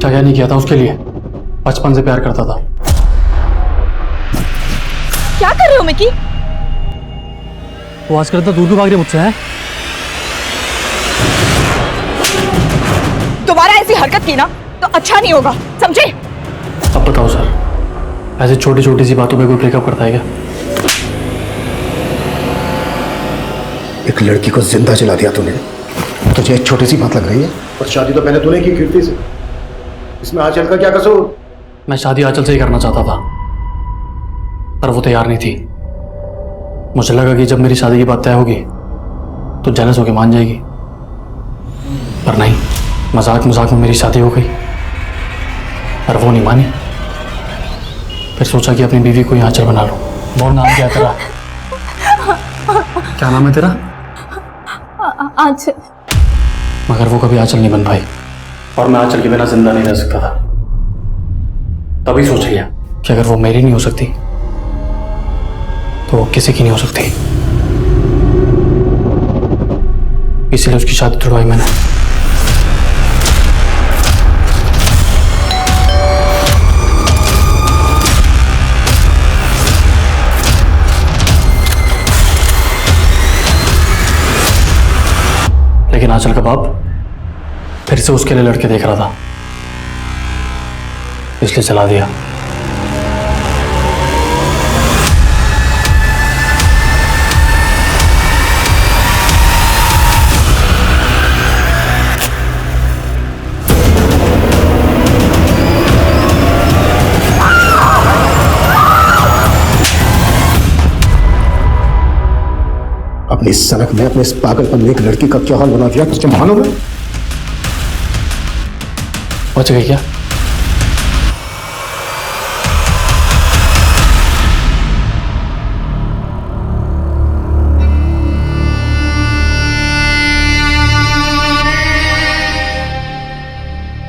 क्या नहीं किया था उसके लिए? बचपन से प्यार करता था। क्या कर रहे हो मिकी? वो आजकल तो दूर क्यों भाग रही मुझसे है? दोबारा ऐसी हरकत की ना तो अच्छा नहीं होगा, समझे? अब बताओ सर, ऐसे छोटी छोटी सी बातों पे कोई ब्रेकअप करता है क्या? एक लड़की को जिंदा जला दिया तूने, तुझे एक छोटी सी बात लग रही है? और शादी तो मैंने तूने की कीर्ति से, इसमें आंचल का क्या कसूर? मैं शादी आंचल से ही करना चाहता था, पर वो तैयार नहीं थी। मुझे लगा कि जब मेरी शादी की बात तय होगी तो जेलस होकर मान जाएगी, पर नहीं, मजाक मजाक में मेरी शादी हो गई। पर वो नहीं मानी। फिर सोचा कि अपनी बीवी को ही आंचल बना लो। बोल, नाम क्या है तेरा? क्या नाम है तेरा? आंचल। मगर वो कभी आंचल नहीं बन पाई, और मैं आंचल के बिना जिंदा नहीं रह सकता था। तभी सोच लिया कि अगर वो मेरी नहीं हो सकती तो वो किसी की नहीं हो सकती। इसलिए उसकी शादी तुड़वाई मैंने। लेकिन आंचल का बाप फिर से उसके लिए लड़के देख रहा था, इसलिए चला दिया। अपनी सनक में, अपने इस पागलपन में एक लड़की का क्या हाल बना दिया तुझे मालूम है? बच गई क्या?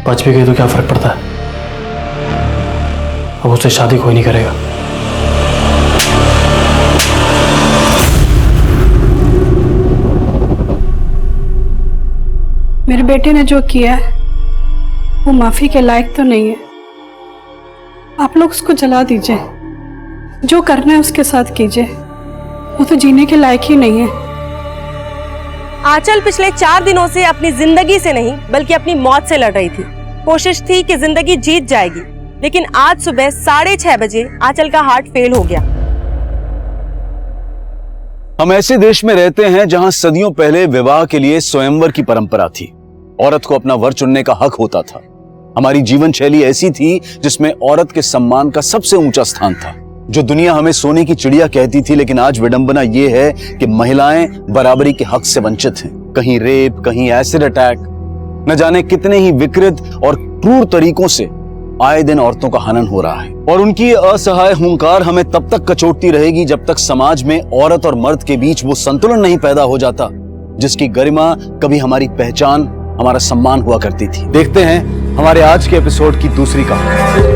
बच भी गई तो क्या फर्क पड़ता है? अब उससे शादी कोई नहीं करेगा। मेरे बेटे ने जो किया है वो माफी के लायक तो नहीं है। आप लोग उसको जला दीजिए, जो करना है उसके साथ कीजिए, वो तो जीने के लायक ही नहीं है। आंचल पिछले 4 दिनों से अपनी जिंदगी से नहीं बल्कि अपनी मौत से लड़ रही थी। कोशिश थी कि जिंदगी जीत जाएगी, लेकिन आज सुबह 6:30 बजे आंचल का हार्ट फेल हो गया। हम ऐसे देश में रहते हैं जहां सदियों पहले विवाह के लिए स्वयंवर की परंपरा थी। औरत को अपना वर चुनने का हक होता था। हमारी जीवन शैली ऐसी थी जिसमें औरत के सम्मान का सबसे ऊंचा स्थान था। जो दुनिया हमें सोने की चिड़िया कहती थी, लेकिन आज विडंबना यह है कि महिलाएं बराबरी के हक से वंचित हैं। कहीं रेप, कहीं एसिड अटैक, न जाने कितने ही विकृत और क्रूर तरीकों से आए दिन औरतों का हनन हो रहा है। और उनकी असहाय हुंकार हमें तब तक कचोटती रहेगी जब तक समाज में औरत और मर्द के बीच वो संतुलन नहीं पैदा हो जाता जिसकी गरिमा कभी हमारी पहचान, हमारा सम्मान हुआ करती थी। देखते हैं हमारे आज के एपिसोड की दूसरी कहानी।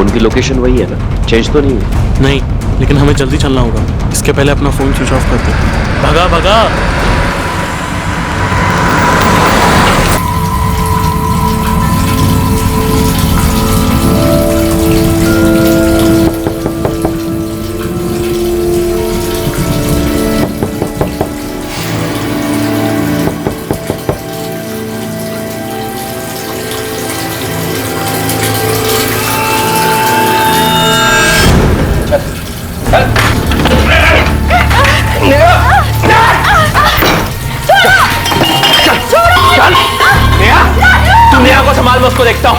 उनकी लोकेशन वही है ना, चेंज तो नहीं हुई? नहीं, लेकिन हमें जल्दी चलना होगा। इसके पहले अपना फोन स्विच ऑफ कर दो। भगा भगा। अपनी आंखों संभाल, मैं उसको देखता हूँ।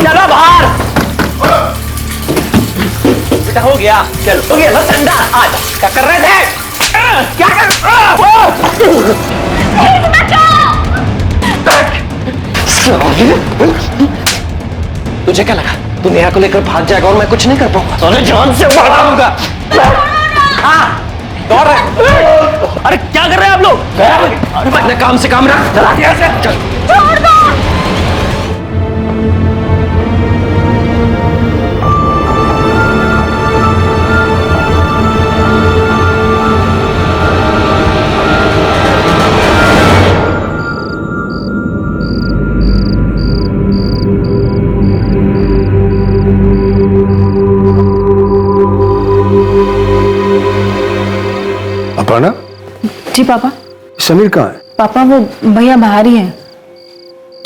चलो बाहर। बेटा हो गया, चलो हो गया ना ठंडा। आज क्या कर रहे थे? क्या कर तुझे क्या लगा तू नेहा को लेकर भाग जाएगा और मैं कुछ नहीं कर पाऊंगा? तो जान से मारूंगा। दौड़ रहे। अरे क्या कर रहे हैं आप लोग? अरे अपने काम से काम रख, चला दिया से। चल छोड़ दो। अपर्णा? जी पापा। समीर कहाँ है? पापा वो भैया बाहर ही हैं।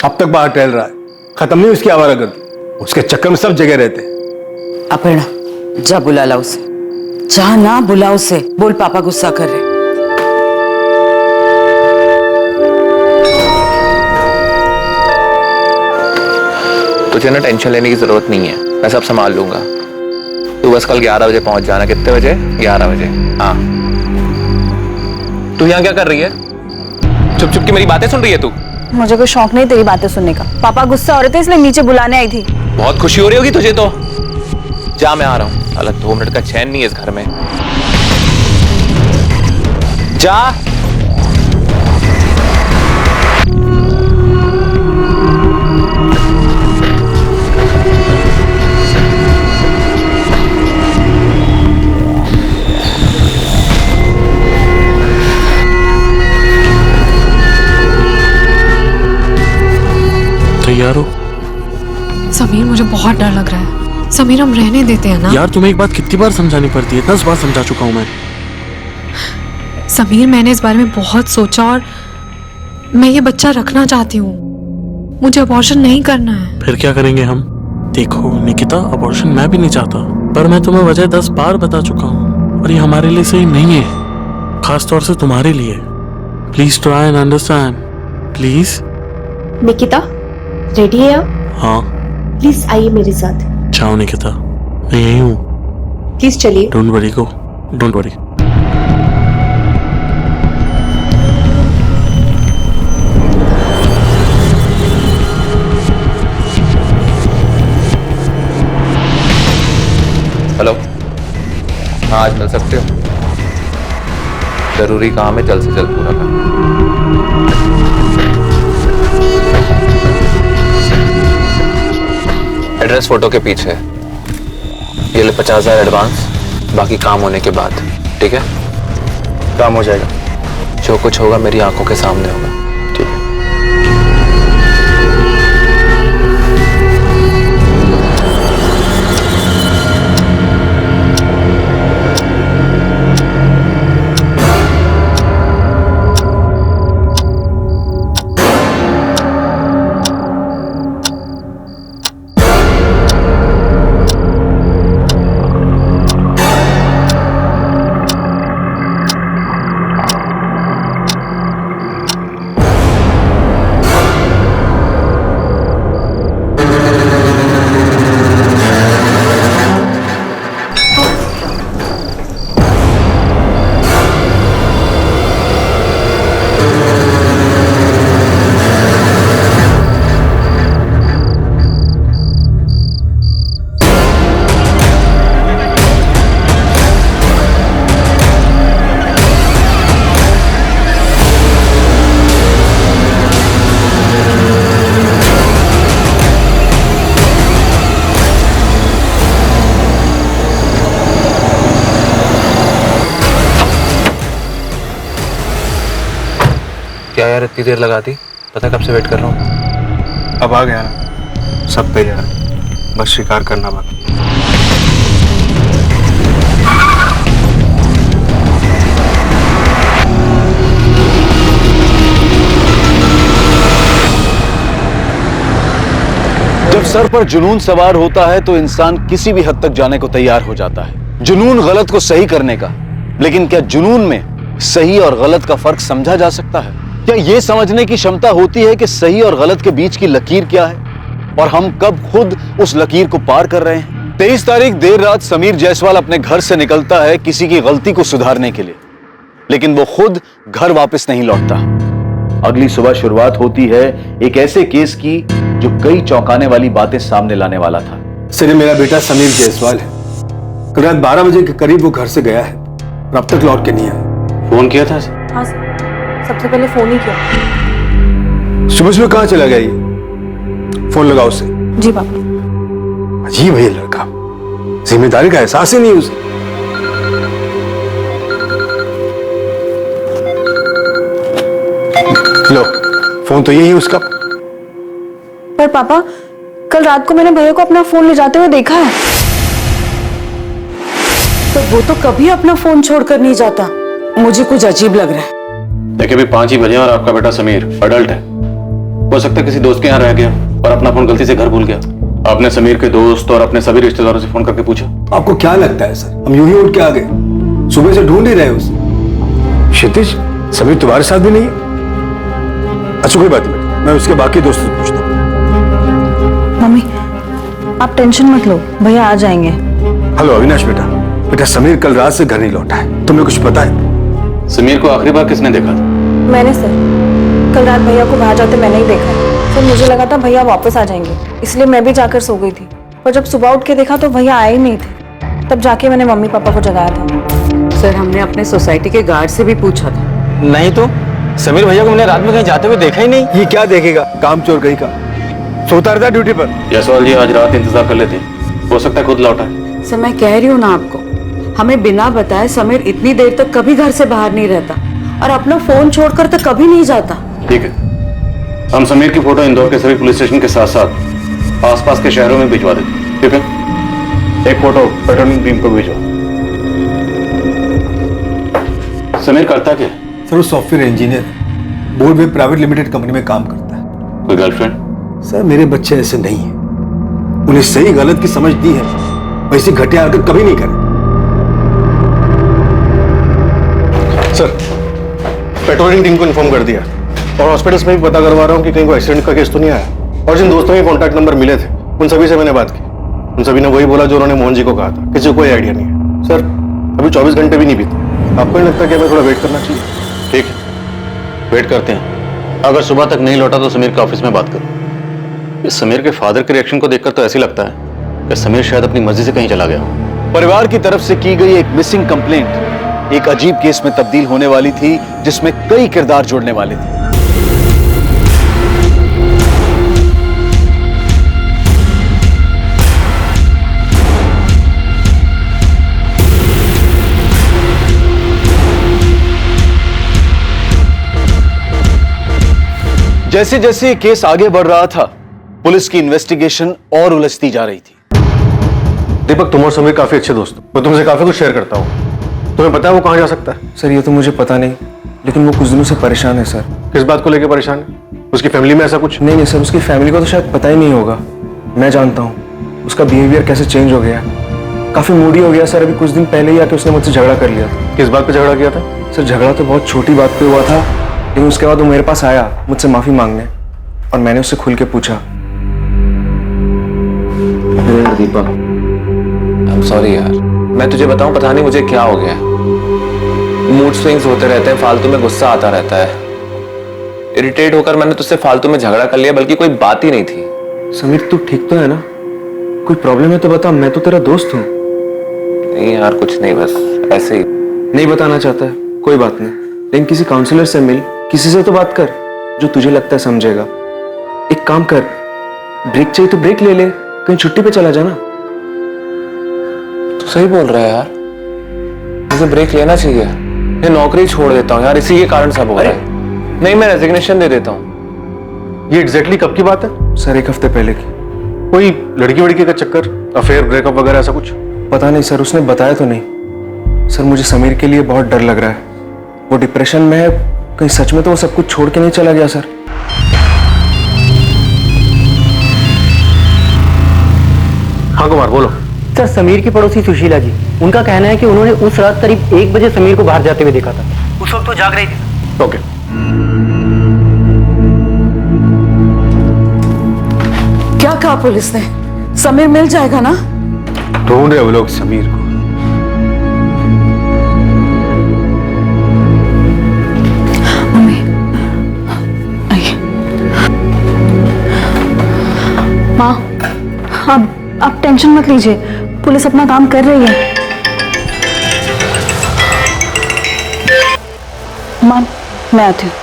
अब तक बाहर टहल रहा है, खत्म नहीं उसकी आवारागर्दी। उसके चक्कर में सब जगह रहते हैं। अपर्णा जा बुला ला उसे, जा ना बुला उसे, बोल पापा गुस्सा कर रहे। तुझे ना टेंशन लेने की जरूरत नहीं है, मैं सब संभाल लूंगा। तू बस कल 11 बजे पहुंच जाना। कितने बजे? 11 बजे। हाँ। तू यहाँ क्या कर रही है? चुप चुप की मेरी बातें सुन रही है तू? मुझे कोई शौक नहीं तेरी बातें सुनने का। पापा गुस्सा हो रहे थे इसलिए नीचे बुलाने आई थी। बहुत खुशी हो रही होगी तुझे तो। जा मैं आ रहा हूँ। अलग 2 मिनट का चैन नहीं है इस घर में। जा। तैयार हो? समीर मुझे बहुत डर लग रहा है। समीर हम रहने देते हैं ना? यार तुम्हें एक बात कितनी बार समझानी पड़ती है? 10 बार समझा चुका हूं मैं। समीर मैंने इस बारे में बहुत सोचा और मैं ये बच्चा रखना चाहती हूँ। मुझे अबॉर्शन नहीं करना है। फिर क्या करेंगे हम? देखो निकिता, अबॉर्शन मैं भी नहीं चाहता, पर मैं तुम्हें वजह 10 बार बता चुका हूँ और ये हमारे लिए सही नहीं है, खास तौर से तुम्हारे लिए। Please try and understand, please. Nikita ready है आप? हाँ। प्लीज आइए मेरे साथ। जाओ निकिता, मैं यही हूँ। प्लीज चलिए। Don't worry go, don't worry. Hello. हाँ आज मिल सकते हो? जरूरी काम है, जल्द से जल्द पूरा कर। एड्रेस फोटो के पीछे है। ये ले 50,000 एडवांस, बाकी काम होने के बाद। ठीक है? काम हो जाएगा। जो कुछ होगा मेरी आंखों के सामने होगा। ठीक है? क्या यार इतनी देर लगा दी? पता कब से वेट कर रहा हूँ। अब आ गया ना, सब तैयार, बस शिकार करना बाकी। जब सर पर जुनून सवार होता है तो इंसान किसी भी हद तक जाने को तैयार हो जाता है, जुनून गलत को सही करने का। लेकिन क्या जुनून में सही और गलत का फर्क समझा जा सकता है? क्या ये समझने की क्षमता होती है कि सही और गलत के बीच की लकीर क्या है और हम कब खुद उस लकीर को पार कर रहे हैं? 23 तारीख देर रात समीर जायसवाल अपने घर से निकलता है किसी की गलती को सुधारने के लिए, लेकिन वो खुद घर वापस नहीं लौटता। अगली सुबह शुरुआत होती है एक ऐसे केस की जो कई चौंकाने वाली बातें सामने लाने वाला था। सर, मेरा बेटा समीर जायसवाल है। कल रात 12 बजे के करीब वो घर से गया है और अब तक लौट के नहीं आया। फोन किया था? हाँ सर, सबसे पहले फोन ही किया। सुबह सुबह कहाँ चला गया ये? फोन लगाओ उसे। जी पापा। अजीब है ये लड़का, जिम्मेदारी का एहसास ही नहीं उसे। लो, फोन तो यही है उसका। पर पापा, कल रात को मैंने भैया को अपना फोन ले जाते हुए देखा है। तो वो तो कभी अपना फोन छोड़कर नहीं जाता। मुझे कुछ अजीब लग रहा है। देखिए, अभी 5 ही बजे और आपका बेटा समीर अडल्ट है। हो सकता है किसी दोस्त के यहाँ रह गया और अपना फोन गलती से घर भूल गया। आपने समीर के दोस्त और अपने सभी रिश्तेदारों से फोन करके पूछा? आपको क्या लगता है सर, हम यूं ही उठ के आ गए? सुबह से ढूंढ ही रहे उसे। क्षितिज, समीर तुम्हारे साथ भी नहीं है? अच्छा कोई बात नहीं, मैं उसके बाकी दोस्तों से पूछता हूँ। मम्मी, आप टेंशन मत लो, भैया आ जाएंगे। हेलो अविनाश बेटा, समीर कल रात से घर नहीं लौटा है, तुम्हें कुछ पता है? समीर को आखिरी बार किसने देखा था? मैंने सर, कल रात भैया को बाहर जाते मैंने ही देखा है। सर मुझे लगा था भैया वापस आ जाएंगे, इसलिए मैं भी जाकर सो गई थी। पर जब सुबह उठ के देखा तो भैया आए ही नहीं थे। तब जाके मैंने मम्मी पापा को जगाया था। सर, हमने अपने सोसाइटी के गार्ड से भी पूछा था। नहीं तो समीर भैया को मैंने रात में कहीं जाते हुए देखा ही नहीं। ये क्या देखेगा, काम चोर कहीं का। सोता रहता ड्यूटी पर। जायसवाल जी आज रात इंतजार कर लेते, हो सकता है खुद लौटा है। सर, मैं कह रही हूँ ना आपको, हमें बिना बताए समीर इतनी देर तक कभी घर से बाहर नहीं रहता और अपना फोन छोड़कर तो कभी नहीं जाता। ठीक है, हम समीर की फोटो इंदौर के सभी पुलिस स्टेशन के साथ साथ आसपास के शहरों में भिजवा देते। ठीक है, एक फोटो पेट्रोलिंग टीम को भेजो। समीर करता क्या? सर वो सॉफ्टवेयर इंजीनियर है, बोर्ड में प्राइवेट लिमिटेड कंपनी में काम करता है। कोई गर्लफ्रेंड? सर मेरे बच्चे ऐसे नहीं है, उन्हें सही गलत की समझ दी है, वैसी घटिया हरकत कभी नहीं करे। सर, पेट्रोलिंग टीम को इन्फॉर्म कर दिया और हॉस्पिटल्स में भी पता करवा रहा हूँ कि कहीं कोई एक्सीडेंट का केस तो नहीं आया। और जिन दोस्तों के कॉन्टैक्ट नंबर मिले थे उन सभी से मैंने बात की, उन सभी ने वही बोला जो उन्होंने मोहन जी को कहा था। किसी को कोई आइडिया नहीं है। सर अभी 24 घंटे भी नहीं बीते, आपको नहीं लगता कि हमें थोड़ा वेट करना चाहिए? ठीक है, वेट करते हैं। अगर सुबह तक नहीं लौटा तो समीर के ऑफिस में बात करो। इस समीर के फादर के रिएक्शन को देखकर तो ऐसे लगता है कि समीर शायद अपनी मर्जी से कहीं चला गया। परिवार की तरफ से की गई एक मिसिंग कंप्लेंट एक अजीब केस में तब्दील होने वाली थी, जिसमें कई किरदार जुड़ने वाले थे। जैसे जैसे केस आगे बढ़ रहा था, पुलिस की इन्वेस्टिगेशन और उलझती जा रही थी। दीपक, तुम और समीर काफी अच्छे दोस्त हो, मैं तुमसे काफी कुछ शेयर करता हूँ। तुम्हें पता है वो कहाँ जा सकता है? सर ये तो मुझे पता नहीं, लेकिन वो कुछ दिनों से परेशान है सर। किस बात को लेकर परेशान है? उसकी फैमिली में ऐसा कुछ? नहीं सर, उसकी फैमिली को तो शायद पता ही नहीं होगा। मैं जानता हूँ उसका बिहेवियर कैसे चेंज हो गया, काफी मूडी हो गया सर। अभी कुछ दिन पहले ही आके उसने मुझसे झगड़ा कर लिया था। किस बात पे झगड़ा किया था? सर झगड़ा तो बहुत छोटी बात पे हुआ था, लेकिन उसके बाद वो मेरे पास आया मुझसे माफी मांगने, और मैंने उससे खुल के पूछा। दीपक, आई एम सॉरी यार, मैं तुझे बताऊं पता नहीं मुझे क्या हो गया। मूड स्विंग्स होते रहते हैं, फालतू में गुस्सा आता रहता है। इरिटेट होकर मैंने तुझसे फालतू में झगड़ा कर लिया, बल्कि कोई बात ही नहीं थी। समीर तू ठीक तो है ना? कोई प्रॉब्लम है तो बता, मैं तो तेरा दोस्त हूँ। नहीं यार कुछ नहीं, बस ऐसे ही। नहीं बताना चाहता है, कोई बात नहीं, लेकिन किसी काउंसलर से मिल, किसी से तो बात कर जो तुझे लगता है समझेगा। एक काम कर, ब्रेक चाहिए तो ब्रेक ले ले, कहीं छुट्टी पे चला जाना। तू सही बोल रहा है यार, मुझे ब्रेक लेना चाहिए। ये नौकरी छोड़ देता हूँ यार, इसी के कारण सब हो रहा है। नहीं, मैं रेजिग्नेशन दे देता हूँ। ये एग्जैक्टली कब की बात है? सर 1 हफ्ते पहले की। कोई लड़की वड़की का चक्कर, अफेयर, ब्रेकअप वगैरह ऐसा कुछ? पता नहीं सर, उसने बताया तो नहीं। सर मुझे समीर के लिए बहुत डर लग रहा है, वो डिप्रेशन में है, कहीं सच में तो वो सब कुछ छोड़ के नहीं चला गया सर। हाँ कुमार बोलो। सर समीर की पड़ोसी सुशीला जी, उनका कहना है कि उन्होंने उस रात करीब 1 बजे समीर को बाहर जाते हुए देखा था। उस वक्त वो जाग रही थी। ओके, क्या कहा पुलिस ने? समीर मिल जाएगा ना? ढूंढ रहे वो लोग समीर को। मम्मी आइए। माँ आप टेंशन मत लीजिए, पुलिस अपना काम कर रही है। माँ मैं आती हूँ।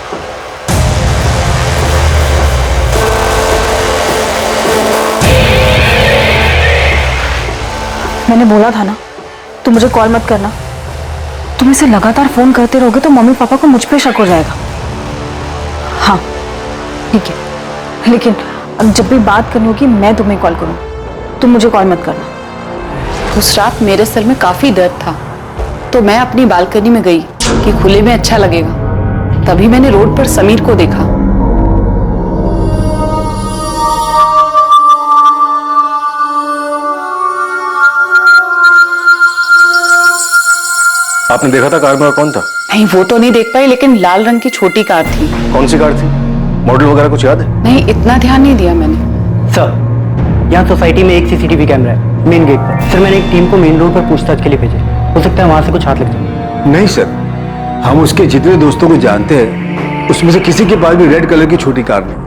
मैंने बोला था ना, तुम मुझे कॉल मत करना। तुम इसे लगातार फोन करते रहोगे तो मम्मी पापा को मुझ पे शक हो जाएगा। हाँ ठीक है, लेकिन अब जब भी बात करनी होगी मैं तुम्हें कॉल करूँ, तुम मुझे कॉल मत करना। उस रात मेरे सर में काफी दर्द था तो मैं अपनी बालकनी में गई कि खुले में अच्छा लगेगा। तभी मैंने रोड पर समीर को देखा। आपने देखा था कार में और कौन था? नहीं वो तो नहीं देख पाई, लेकिन लाल रंग की छोटी कार थी। कौन सी कार थी? मॉडल वगैरह कुछ याद है? नहीं इतना ध्यान नहीं दिया मैंने। सर यहाँ सोसाइटी में एक सीसीटीवी कैमरा है मेन गेट पर। सर मैंने एक टीम को मेन रोड पर पूछताछ के लिए भेजा, हो सकता है वहां से कुछ हाथ लग जाए। नहीं सर, हम उसके जितने दोस्तों को जानते हैं उसमें से किसी के पास भी रेड कलर की छोटी कार नहीं।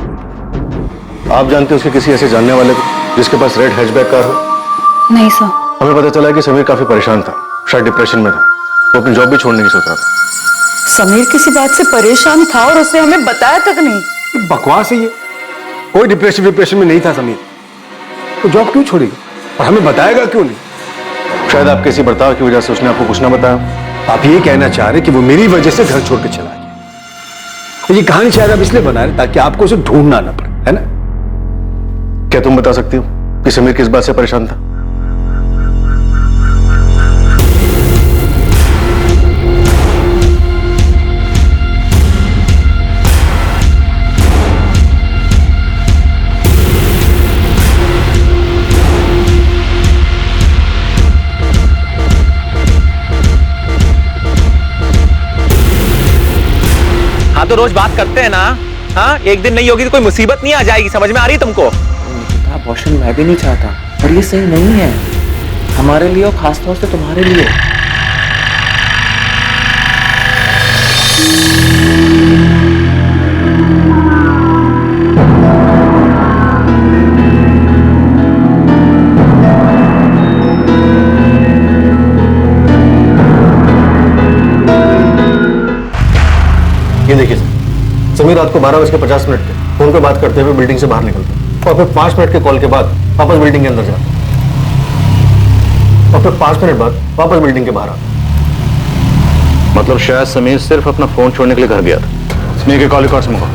आप जानते हैं उसके किसी ऐसे जानने वाले को जिसके पास रेड हैचबैक कार हो? नहीं सर। हमें पता चला कि समीर काफी परेशान था, शायद डिप्रेशन में था, वो अपनी जॉब भी छोड़ने की सोच रहा था। समीर किसी बात से परेशान था और उसने हमें बताया तक नहीं। बकवास है ये, कोई डिप्रेशन में नहीं था समीर। तो जॉब क्यों छोड़ेगा और हमें बताएगा क्यों नहीं? शायद आपके इसी बर्ताव की वजह से उसने आपको कुछ ना बताया। आप ये कहना चाह रहे कि वो मेरी वजह से घर छोड़ के चला गया? ये कहानी शायद आप इसलिए बना रहे ताकि आपको उसे ढूंढना ना पड़े, है ना? क्या तुम बता सकती हो कि समीर किस बात से परेशान था? हाँ तो रोज बात करते हैं ना। हाँ एक दिन नहीं होगी तो कोई मुसीबत नहीं आ जाएगी, समझ में आ रही तुमको? अबॉर्शन मैं भी नहीं चाहता, पर ये सही नहीं है हमारे लिए और खासतौर से तुम्हारे लिए। ये देखिए समीर रात को 12:50 पे फोन पे बात करते हुए बिल्डिंग से बाहर निकलता और फिर 5 मिनट के कॉल के बाद वापस बिल्डिंग के अंदर जाता और फिर 5 मिनट बाद वापस बिल्डिंग के बाहर आता। मतलब शायद समीर सिर्फ अपना फोन छोड़ने के लिए घर गया था। समीर के कॉल रिकॉर्ड्स मंगाओ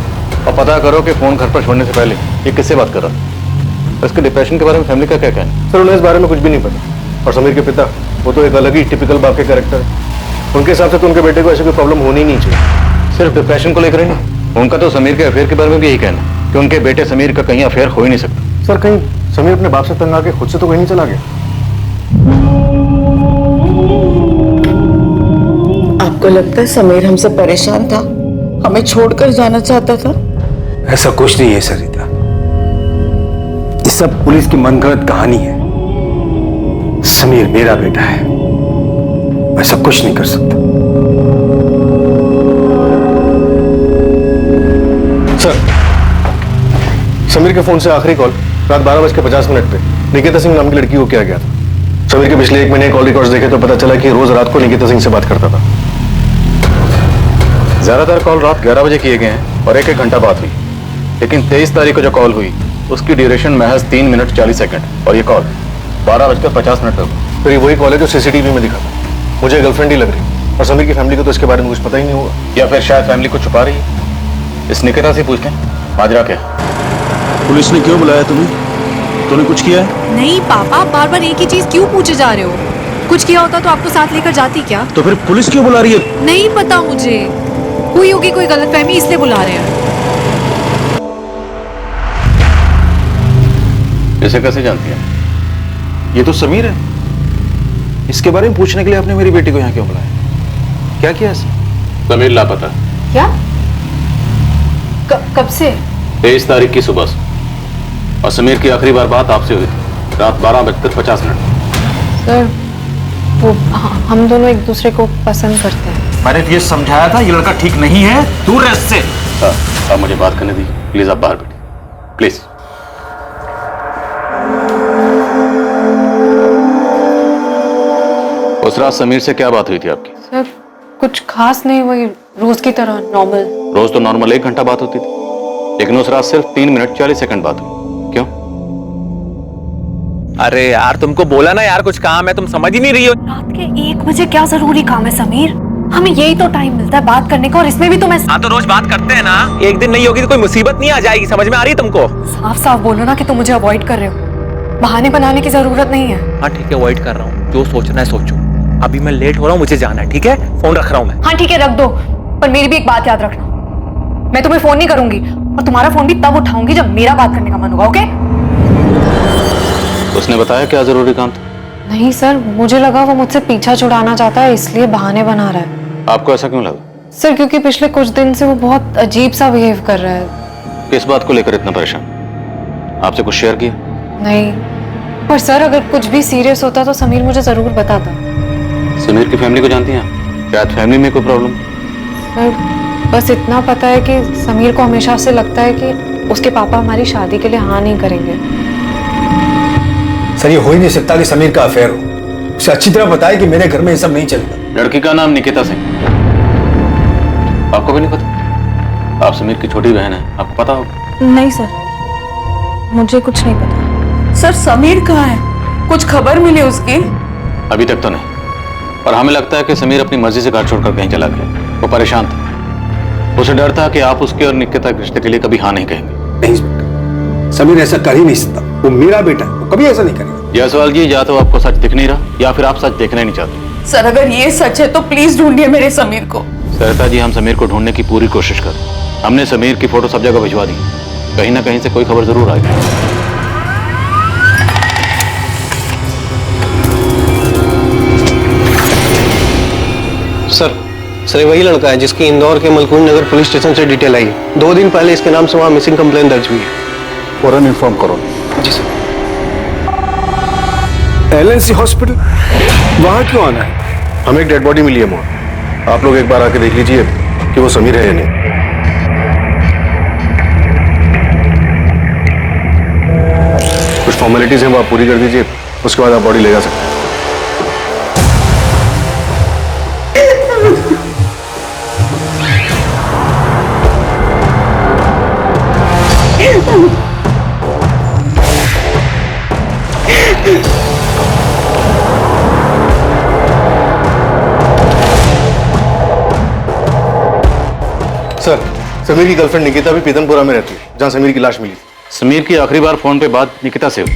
और पता करो कि फोन घर पर छोड़ने से पहले ये किससे बात कर रहा था। इसके डिप्रेशन के बारे में फैमिली का क्या कहना है? सर उन्हें इस बारे में कुछ भी नहीं पता और समीर के पिता वो तो एक अलग ही टिपिकल बाप के कैरेक्टर है। उनके हिसाब से तो उनके बेटे को ऐसी कोई प्रॉब्लम होनी ही नहीं चाहिए। सिर्फ डिप्रेशन को लेकर ही नहीं, उनका तो समीर के अफेयर के बारे में भी यही कहना कि उनके बेटे समीर का कहीं अफेयर हो ही नहीं सकता। सर कहीं समीर अपने बाप से तंग आके खुद से तो कहीं नहीं चला गया? आपको लगता है समीर हमसे परेशान था, हमें छोड़कर जाना चाहता था? ऐसा कुछ नहीं है सरिता, ये सब पुलिस की मनगढ़ंत कहानी है। समीर मेरा बेटा है, ऐसा कुछ नहीं कर सकता। सर समीर के फोन से आखिरी कॉल रात 12:50 पे निकिता सिंह नाम की लड़की को किया गया था। समीर के पिछले 1 महीने कॉल रिकॉर्ड्स देखे तो पता चला कि रोज रात को निकिता सिंह से बात करता था। ज्यादातर कॉल रात 11 बजे किए गए हैं और 1-1 घंटा बात हुई, लेकिन 23 तारीख को जो कॉल हुई उसकी ड्यूरेशन महज 3 मिनट 40 सेकंड और ये कॉल 12:50 पर हुई। फिर वही कॉल है जो सीसीटीवी में दिखा था। मुझे गर्लफ्रेंड ही लग रही और समीर की फैमिली को तो इसके बारे में कुछ पता ही नहीं होगा। या फिर शायद फैमिली को छुपा रही है। इस निकिता से पूछते हैं माजरा क्या। पुलिस ने क्यों बुलाया तुम्हें? तूने कुछ किया है? नहीं पापा, बार बार एक ही चीज क्यों पूछे जा रहे हो? कुछ किया होता तो आपको साथ लेकर जाती क्या? तो फिर पुलिस क्यों बुला रही है? नहीं पता मुझे, हुई होगी कोई गलतफहमी इसलिए बुला रहे हैं। इसे कैसे जानती है? ये तो समीर है, इसके बारे में पूछने के लिए आपने मेरी बेटी को यहाँ क्यों बुलाया? क्या किया इसने? समीर लापता। क्या? कब से? 23 तारीख की सुबह से। और समीर की आखिरी बार बात आपसे हुई थी रात 12:50। सर वो हम दोनों एक दूसरे को पसंद करते हैं। मैंने तुझे समझाया था ये लड़का ठीक नहीं है, दूर रह इससे। आप मुझे बात करने दीजिए प्लीज, आप बाहर बैठिए प्लीज। उस रात समीर से क्या बात हुई थी आपकी? सर कुछ खास नहीं, वही रोज की तरह नॉर्मल। रोज तो नॉर्मल 1 घंटा बात होती थी, लेकिन उस रात सिर्फ 3 मिनट 40 सेकंड बात हुई। क्यों? अरे यार तुमको बोला ना यार कुछ काम है, तुम समझ ही नहीं रही हो। रात के 1 बजे क्या जरूरी काम है समीर? हमें यही तो टाइम मिलता है बात करने का, और इसमें भी तुम्हें। हाँ तो रोज बात करते हैं ना, एक दिन नहीं होगी तो कोई मुसीबत नहीं आ जाएगी, समझ में आ रही है तुमको? साफ साफ बोलो ना कि तुम मुझे अवॉइड कर रहे हो, बहाने बनाने की जरूरत नहीं है। हाँ ठीक है, अवॉइड कर रहा हूँ, जो सोचना है सोचो। अभी मैं लेट हो रहा हूँ, मुझे जाना है, ठीक है? फोन रख रहा हूँ मैं। हाँ ठीक है रख दो, पर मेरी भी एक बात याद रखना, मैं तुम्हें फोन नहीं करूंगी, और तुम्हारा फोन भी तब उठाऊंगी जब मेरा बात करने का मन होगा, ओके? उसने बताया क्या जरूरी काम था? नहीं सर, मुझे लगा वो मुझसे पीछा छुड़ाना चाहता है, इसलिए बहाने बना रहा है। आपको ऐसा क्यों लगा? सर क्योंकि पिछले कुछ दिन से वो बहुत अजीब सा बिहेव कर रहा है। किस बात को लेकर इतना परेशान? आपसे कुछ शेयर किया? नहीं, पर सर अगर कुछ भी सीरियस होता तो समीर मुझे जरूर बताता। समीर की फैमिली को जानती हैं आप? शायद फैमिली में कोई प्रॉब्लम? सर बस इतना पता है कि समीर को हमेशा से लगता है कि उसके पापा हमारी शादी के लिए हाँ नहीं करेंगे। सर ये हो ही नहीं सकता कि समीर का अफेयर हो। उसे अच्छी तरह बताया कि मेरे घर में ये सब नहीं चलेगा। लड़की का नाम निकिता सिंह, आपको भी नहीं पता? आप समीर की छोटी बहन है, आपको पता होगा। नहीं सर, मुझे कुछ नहीं पता। सर समीर कहाँ है? कुछ खबर मिली उसकी? अभी तक तो नहीं, पर हमें लगता है कि समीर अपनी मर्जी से घर छोड़कर कहीं चला गया। वो परेशान था, उसे डर था कि आप उसके और निकिता के रिश्ते के लिए कभी हाँ नहीं कहेंगे। नहीं इंस्पेक्टर, समीर ऐसा कर ही नहीं सकता, वो मेरा बेटा है, वो कभी ऐसा नहीं करेगा। जायसवाल जी, या तो आपको सच दिख नहीं रहा या फिर आप सच देखना ही नहीं चाहते। सर अगर ये सच है तो प्लीज ढूंढिए मेरे समीर को। सरिता जी, हम समीर को ढूंढने की पूरी कोशिश कर, हमने समीर की फोटो सब जगह भिजवा दी, कहीं ना कहीं से कोई खबर जरूर आएगी। सर ये वही लड़का है जिसकी इंदौर के मलकुंड नगर पुलिस स्टेशन से डिटेल आई है। 2 दिन पहले इसके नाम से वहाँ मिसिंग कंप्लेन दर्ज हुई है। फौरन इन्फॉर्म करो। जी सर। LNC हॉस्पिटल, वहाँ क्यों आना है? हमें एक डेड बॉडी मिली है वहाँ, आप लोग एक बार आके देख लीजिए कि वो समीर है या नहीं। कुछ फॉर्मेलिटीज हैं वो आप पूरी कर दीजिए, उसके बाद आप बॉडी ले जा सकते हैं। सर समीर की गर्लफ्रेंड निकिता भी पीतमपुरा में रहती है, जहाँ समीर की लाश मिली थी। समीर की आखिरी बार फोन पे बात निकिता से हुई,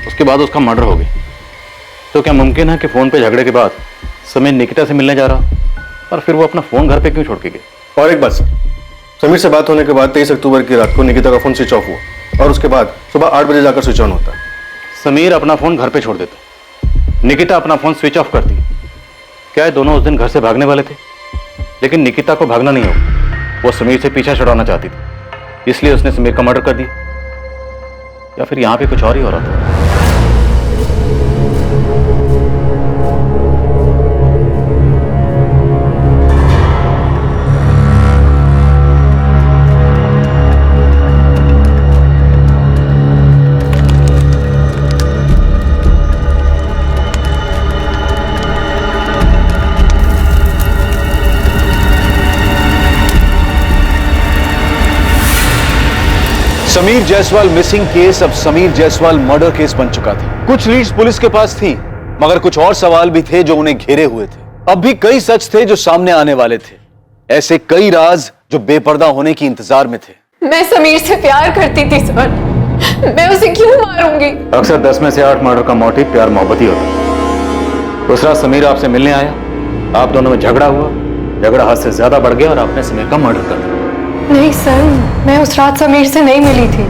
उसके बाद उसका मर्डर हो गया। तो क्या मुमकिन है कि फोन पे झगड़े के बाद समीर निकिता से मिलने जा रहा और फिर वो अपना फोन घर पे क्यों छोड़ के गया? और एक बात सर, समीर से बात होने के बाद 23 अक्टूबर की रात को निकिता का फोन स्विच ऑफ हुआ और उसके बाद सुबह 8 बजे जाकर स्विच ऑन होता है। समीर अपना फोन घर पे छोड़ देता, निकिता अपना फोन स्विच ऑफ करती। क्या ये दोनों उस दिन घर से भागने वाले थे? लेकिन निकिता को भागना नहीं होगा, वो समीर से पीछा छुड़ाना चाहती थी, इसलिए उसने समीर का मर्डर कर दिया। या फिर यहां पे कुछ और ही हो रहा था। समीर जायसवाल मिसिंग केस अब समीर जायसवाल मर्डर केस बन चुका था। कुछ लीड्स पुलिस के पास थी, मगर कुछ और सवाल भी थे जो उन्हें घेरे हुए थे। अब भी कई सच थे जो सामने आने वाले थे, ऐसे कई राज जो बेपर्दा होने की इंतजार में थे। मैं समीर से प्यार करती थी सर, मैं उसे क्यों मारूंगी? अक्सर 10 में से 8 मर्डर का मोटिव प्यार मोहब्बत ही होता है। उस रात समीर आपसे मिलने आया, आप दोनों में झगड़ा हुआ, झगड़ा हद से ज्यादा बढ़ गया और आपने समीर का मर्डर कर दिया। नहीं सर, मैं उस रात समीर से नहीं मिली थी,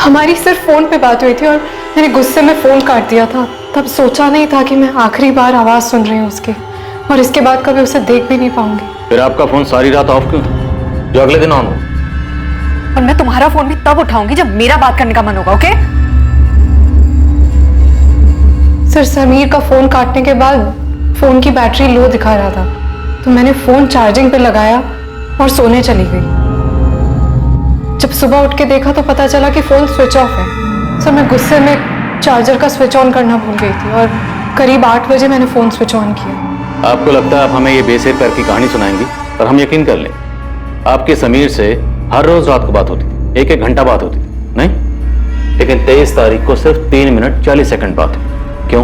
हमारी सिर्फ फोन पे बात हुई थी और मैंने गुस्से में फोन काट दिया था। तब सोचा नहीं था कि मैं आखिरी बार आवाज सुन रही हूँ उसकी, और इसके बाद कभी उसे देख भी नहीं पाऊंगी। फिर आपका फोन सारी रात ऑफ क्यों था, जो अगले दिन ऑन हो? और मैं तुम्हारा फोन भी तब उठाऊंगी जब मेरा बात करने का मन होगा, ओके? सर, समीर का फोन काटने के बाद फोन की बैटरी लो दिखा रहा था, तो मैंने फोन चार्जिंग पे लगाया और सोने चली गई। जब सुबह उठ के देखा तो पता चला कि फोन स्विच ऑफ है। सर, मैं गुस्से में चार्जर का स्विच ऑन करना भूल गई थी और करीब 8 बजे मैंने फोन स्विच ऑन किया। आपको लगता है आप हमें ये बेसिर पैर की कहानी सुनाएंगी और हम यकीन कर लें? आपके समीर से हर रोज रात को बात होती, 1-1 घंटा बात होती, नहीं? लेकिन 23 तारीख को सिर्फ 3 मिनट 40 सेकंड बात हुई। क्यों?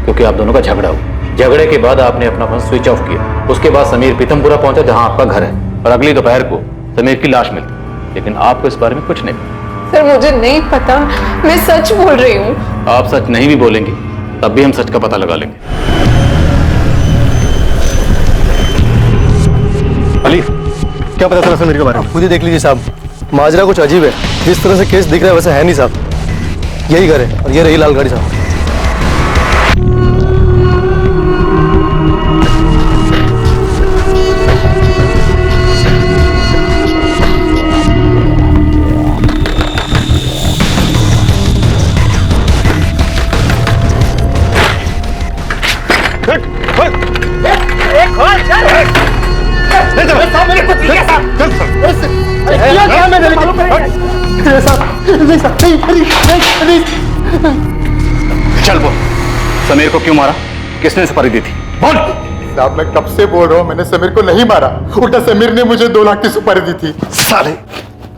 क्योंकि आप दोनों का झगड़ा हुआ। झगड़े के बाद आपने अपना फोन स्विच ऑफ किया। उसके बाद समीर पीतमपुरा पहुंचा जहां आपका घर है, और अगली दोपहर को समीर की लाश मिलती, लेकिन आपको इस बारे में कुछ नहीं पता। सर, मुझे नहीं पता, मैं सच बोल रही हूँ। आप सच नहीं भी बोलेंगे तब भी हम सच का पता लगा लेंगे। अली, क्या पता चला समीर के बारे में? खुद ही देख लीजिए साहब, माजरा कुछ अजीब है। जिस तरह से केस दिख रहा है वैसे है नहीं साहब। यही घर है और ये रही लाल गाड़ी साहब। चल बोल, समीर को क्यों मारा? किसने सुपारी दी थी? बोल। साहब, मैं कब से बोल रहा हूँ, मैंने समीर को नहीं मारा। उल्टा समीर ने मुझे 2 लाख की सुपारी दी थी। साले,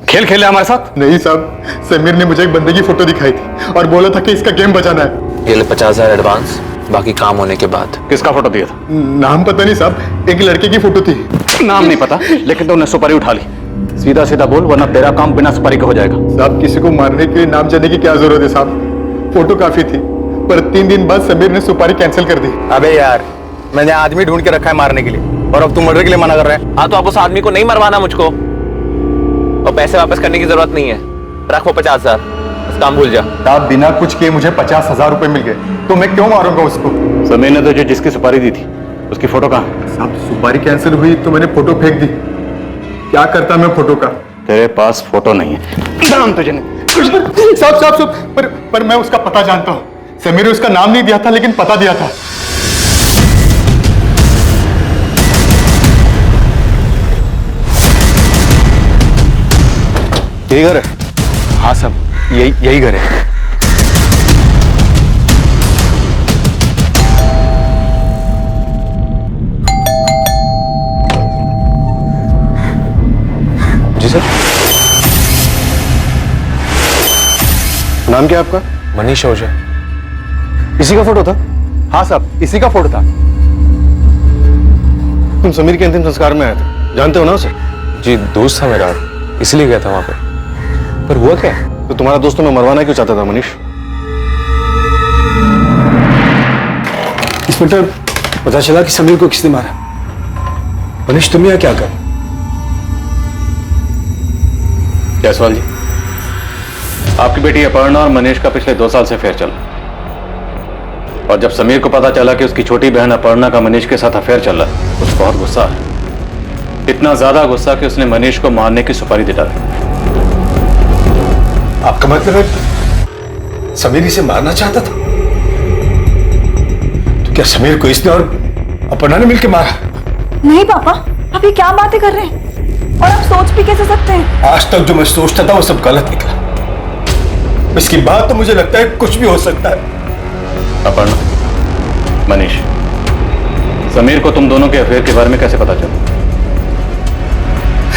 खेल खेले हमारे साथ? नहीं साहब, समीर ने मुझे एक बंदे की फोटो दिखाई थी और बोला था कि इसका गेम बजाना है। ये ले 50,000 एडवांस, बाकी काम होने के बाद। किसका फोटो दिया था? नाम पता नहीं साहब, एक लड़के की फोटो थी। नाम नहीं पता, लेकिन तो उन्हें सुपारी उठा ली। सीधा सीधा बोल, वरना तेरा काम बिना सुपारी के हो जाएगा। साहब, किसी को मारने के लिए नाम जानने की क्या जरूरत है साहब? फोटो काफी थी, पर 3 दिन बाद समीर ने सुपारी कैंसिल कर दी। अबे यार, मैंने आदमी ढूंढ के रखा है मारने के लिए, और अब तुम मर्डर के लिए मना कर रहे हैं। हाँ, तो अब उस आदमी को नहीं मरवाना मुझको, और पैसे वापस करने की जरूरत नहीं है। रख वो 50,000, बस काम भूल जा। साहब, बिना कुछ किए मुझे 50,000 रुपए मिल गए, तो मैं क्यों मारूंगा उसको? समीर ने तुझे जिसकी सुपारी दी थी उसकी फोटो कहाँ है? साहब, सुपारी कैंसिल हुई तो मैंने फोटो फेंक दी। क्या करता मैं फोटो का? तेरे पास फोटो नहीं है। नाम तुझे नहीं। साहब, पर मैं उसका पता जानता हूँ। समीर ने उसका नाम नहीं दिया था, लेकिन पता दिया था। यही घर है? हाँ साहब, यही घर है। जी सर। नाम क्या है आपका? मनीष ओझा। इसी का फोटो था? हाँ साहब, इसी का फोटो था। तुम समीर के अंतिम संस्कार में आए थे, जानते हो ना उसे? जी, दोस्त था मेरा, इसलिए गया था वहां पे। पर हुआ क्या? तो तुम्हारा दोस्त तुम्हें मरवाना क्यों चाहता था मनीष? इंस्पेक्टर, पता चला कि समीर को किसने मारा। मनीष, तुम यहाँ क्या कर? जायसवाल जी, आपकी बेटी अपर्णा और मनीष का पिछले 2 साल से अफेयर चल रहा, और जब समीर को पता चला कि उसकी छोटी बहन अपर्णा का मनीष के साथ अफेयर चल रहा है, उसको बहुत गुस्सा है। इतना ज्यादा गुस्सा कि उसने मनीष को मारने की सुपारी दे डाली। आपका मतलब है समीर इसे मारना चाहता था? तो क्या समीर को इसने और अपर्णा ने मिलकर मारा? नहीं पापा, आप ये क्या बातें कर रहे हैं? और आप सोच भी कैसे सकते हैं? आज तक जो मैं सोचता था वो सब गलत निकला। इसकी बात तो मुझे लगता है कुछ भी हो सकता है। अपर्णा, मनीष, समीर को तुम दोनों के अफेयर के बारे में कैसे पता चला?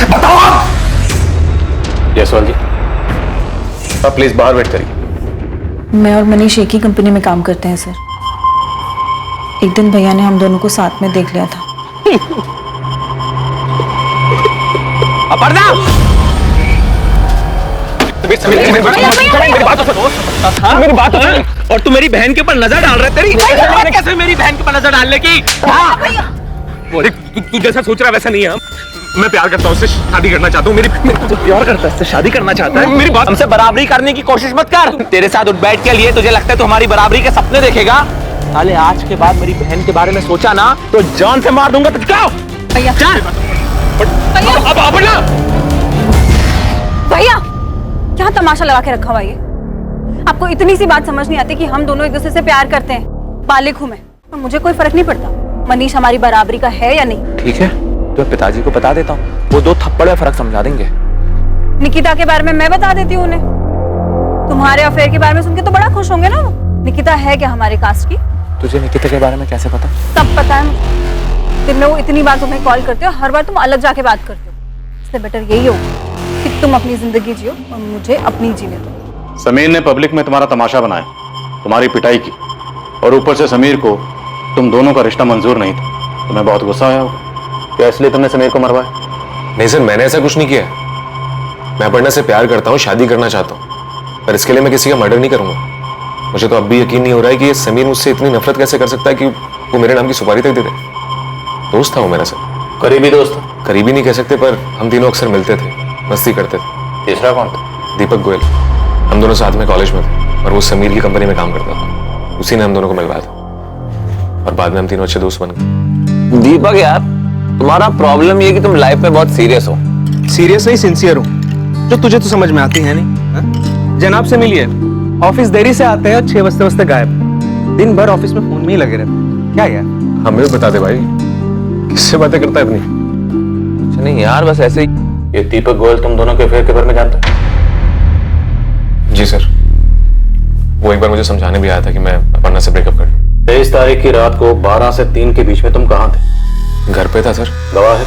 बताओ आप। जायसवाल जी, आप प्लीज बाहर वेट करिए। मैं और मनीष एक ही कंपनी में काम करते हैं सर। एक दिन भैया ने हम दोनों को साथ में देख लिया था। अपर्णा! मेरी बात तो सुनो। मेरी बात तो सुनो। और तू मेरी बहन के ऊपर नजर डाल रहा है। तेरी कैसे मेरी बहन के ऊपर नजर डालने की? तू जैसा सोच रहा है वैसा नहीं है। मैं प्यार करता हूँ, उससे शादी करना चाहता हूँ। मेरी प्यार करता है, उससे शादी करना चाहता है। मेरी बात, हमसे बराबरी करने की कोशिश मत कर। तेरे साथ उठ बैठ के लिए तुझे लगता है तू हमारी बराबरी के सपने देखेगा? साले, आज के बाद मेरी बहन के बारे में सोचा ना तो जान से मार दूंगा तुझको। भैया, चल। अब अपर्णा, भैया क्या तमाशा लगा के रखा हुआ ये? आपको इतनी सी बात समझ नहीं आती कि हम दोनों एक दूसरे से प्यार करते हैं? बालिक हूं मैं और मुझे कोई फर्क नहीं पड़ता मनीष हमारी बराबरी का है या नहीं। ठीक है, तो मैं पिताजी को बता देता हूँ, वो 2 थप्पड़ में फर्क समझा देंगे। निकिता के बारे में मैं बता देती हूँ उन्हें। तुम्हारे अफेयर के बारे में सुन के तो बड़ा खुश होंगे ना वो। निकिता है क्या हमारी कास्ट की? तुझे निकिता के बारे में कैसे पता? सब पता है मुझे। दिन में वो इतनी बार तुम्हें कॉल करते हो, हर बार तुम अलग जाके बात करते हो। इससे बेटर यही होगा कि तुम अपनी जिंदगी जियो और मुझे अपनी जीने दो। समीर ने पब्लिक में तुम्हारा तमाशा बनाया, तुम्हारी पिटाई की, और ऊपर से समीर को तुम दोनों का रिश्ता मंजूर नहीं था। तुम्हें बहुत गुस्सा आया होगा। क्या इसलिए तुमने समीर को मरवाया? नहीं सर, मैंने ऐसा कुछ नहीं किया। मैं अपर्णा से प्यार करता हूँ, शादी करना चाहता हूँ, पर इसके लिए मैं किसी का मर्डर नहीं करूंगा। मुझे तो अब भी यकीन नहीं हो रहा है कि ये समीर मुझसे इतनी नफरत कैसे कर सकता है कि वो मेरे नाम की सुपारी तक दे दे। दोस्त था वो मेरा सर। करीबी दोस्त? करीबी नहीं कह सकते, पर हम तीनों अक्सर मिलते थे, मस्ती करते थे। तीसरा कौन था? दीपक गोयल। हम दोनों साथ में कॉलेज में थे और वो समीर की कंपनी में काम करता था। उसी ने हम दोनों को मिलवाया था और बाद में हम तीनों अच्छे दोस्त बन गए। दीपक यार, तुम्हारा प्रॉब्लम ये है कि तुम लाइफ में बहुत सीरियस हो। सीरियस नहीं, सिंसियर हूँ, जो तुझे तो समझ में आती है नहीं। हा? जनाब से मिलिए, ऑफिस देरी से आते हैं और 6 बजते गायब। दिन भर ऑफिस में फोन में ही लगे रहते। क्या यार? हमें भी बता दे भाई, किससे बातें करता है अपनी? नहीं यार, बस ऐसे ही। ये दीपक गोयल तुम दोनों के अफेयर के बारे में जानता है? जी सर, वो एक बार मुझे समझाने भी आया था कि मैं अपर्णा से ब्रेकअप कर लूं। 23 तारीख की रात को 12 से 3 के बीच में तुम कहाँ थे? घर पे था सर। गवाह है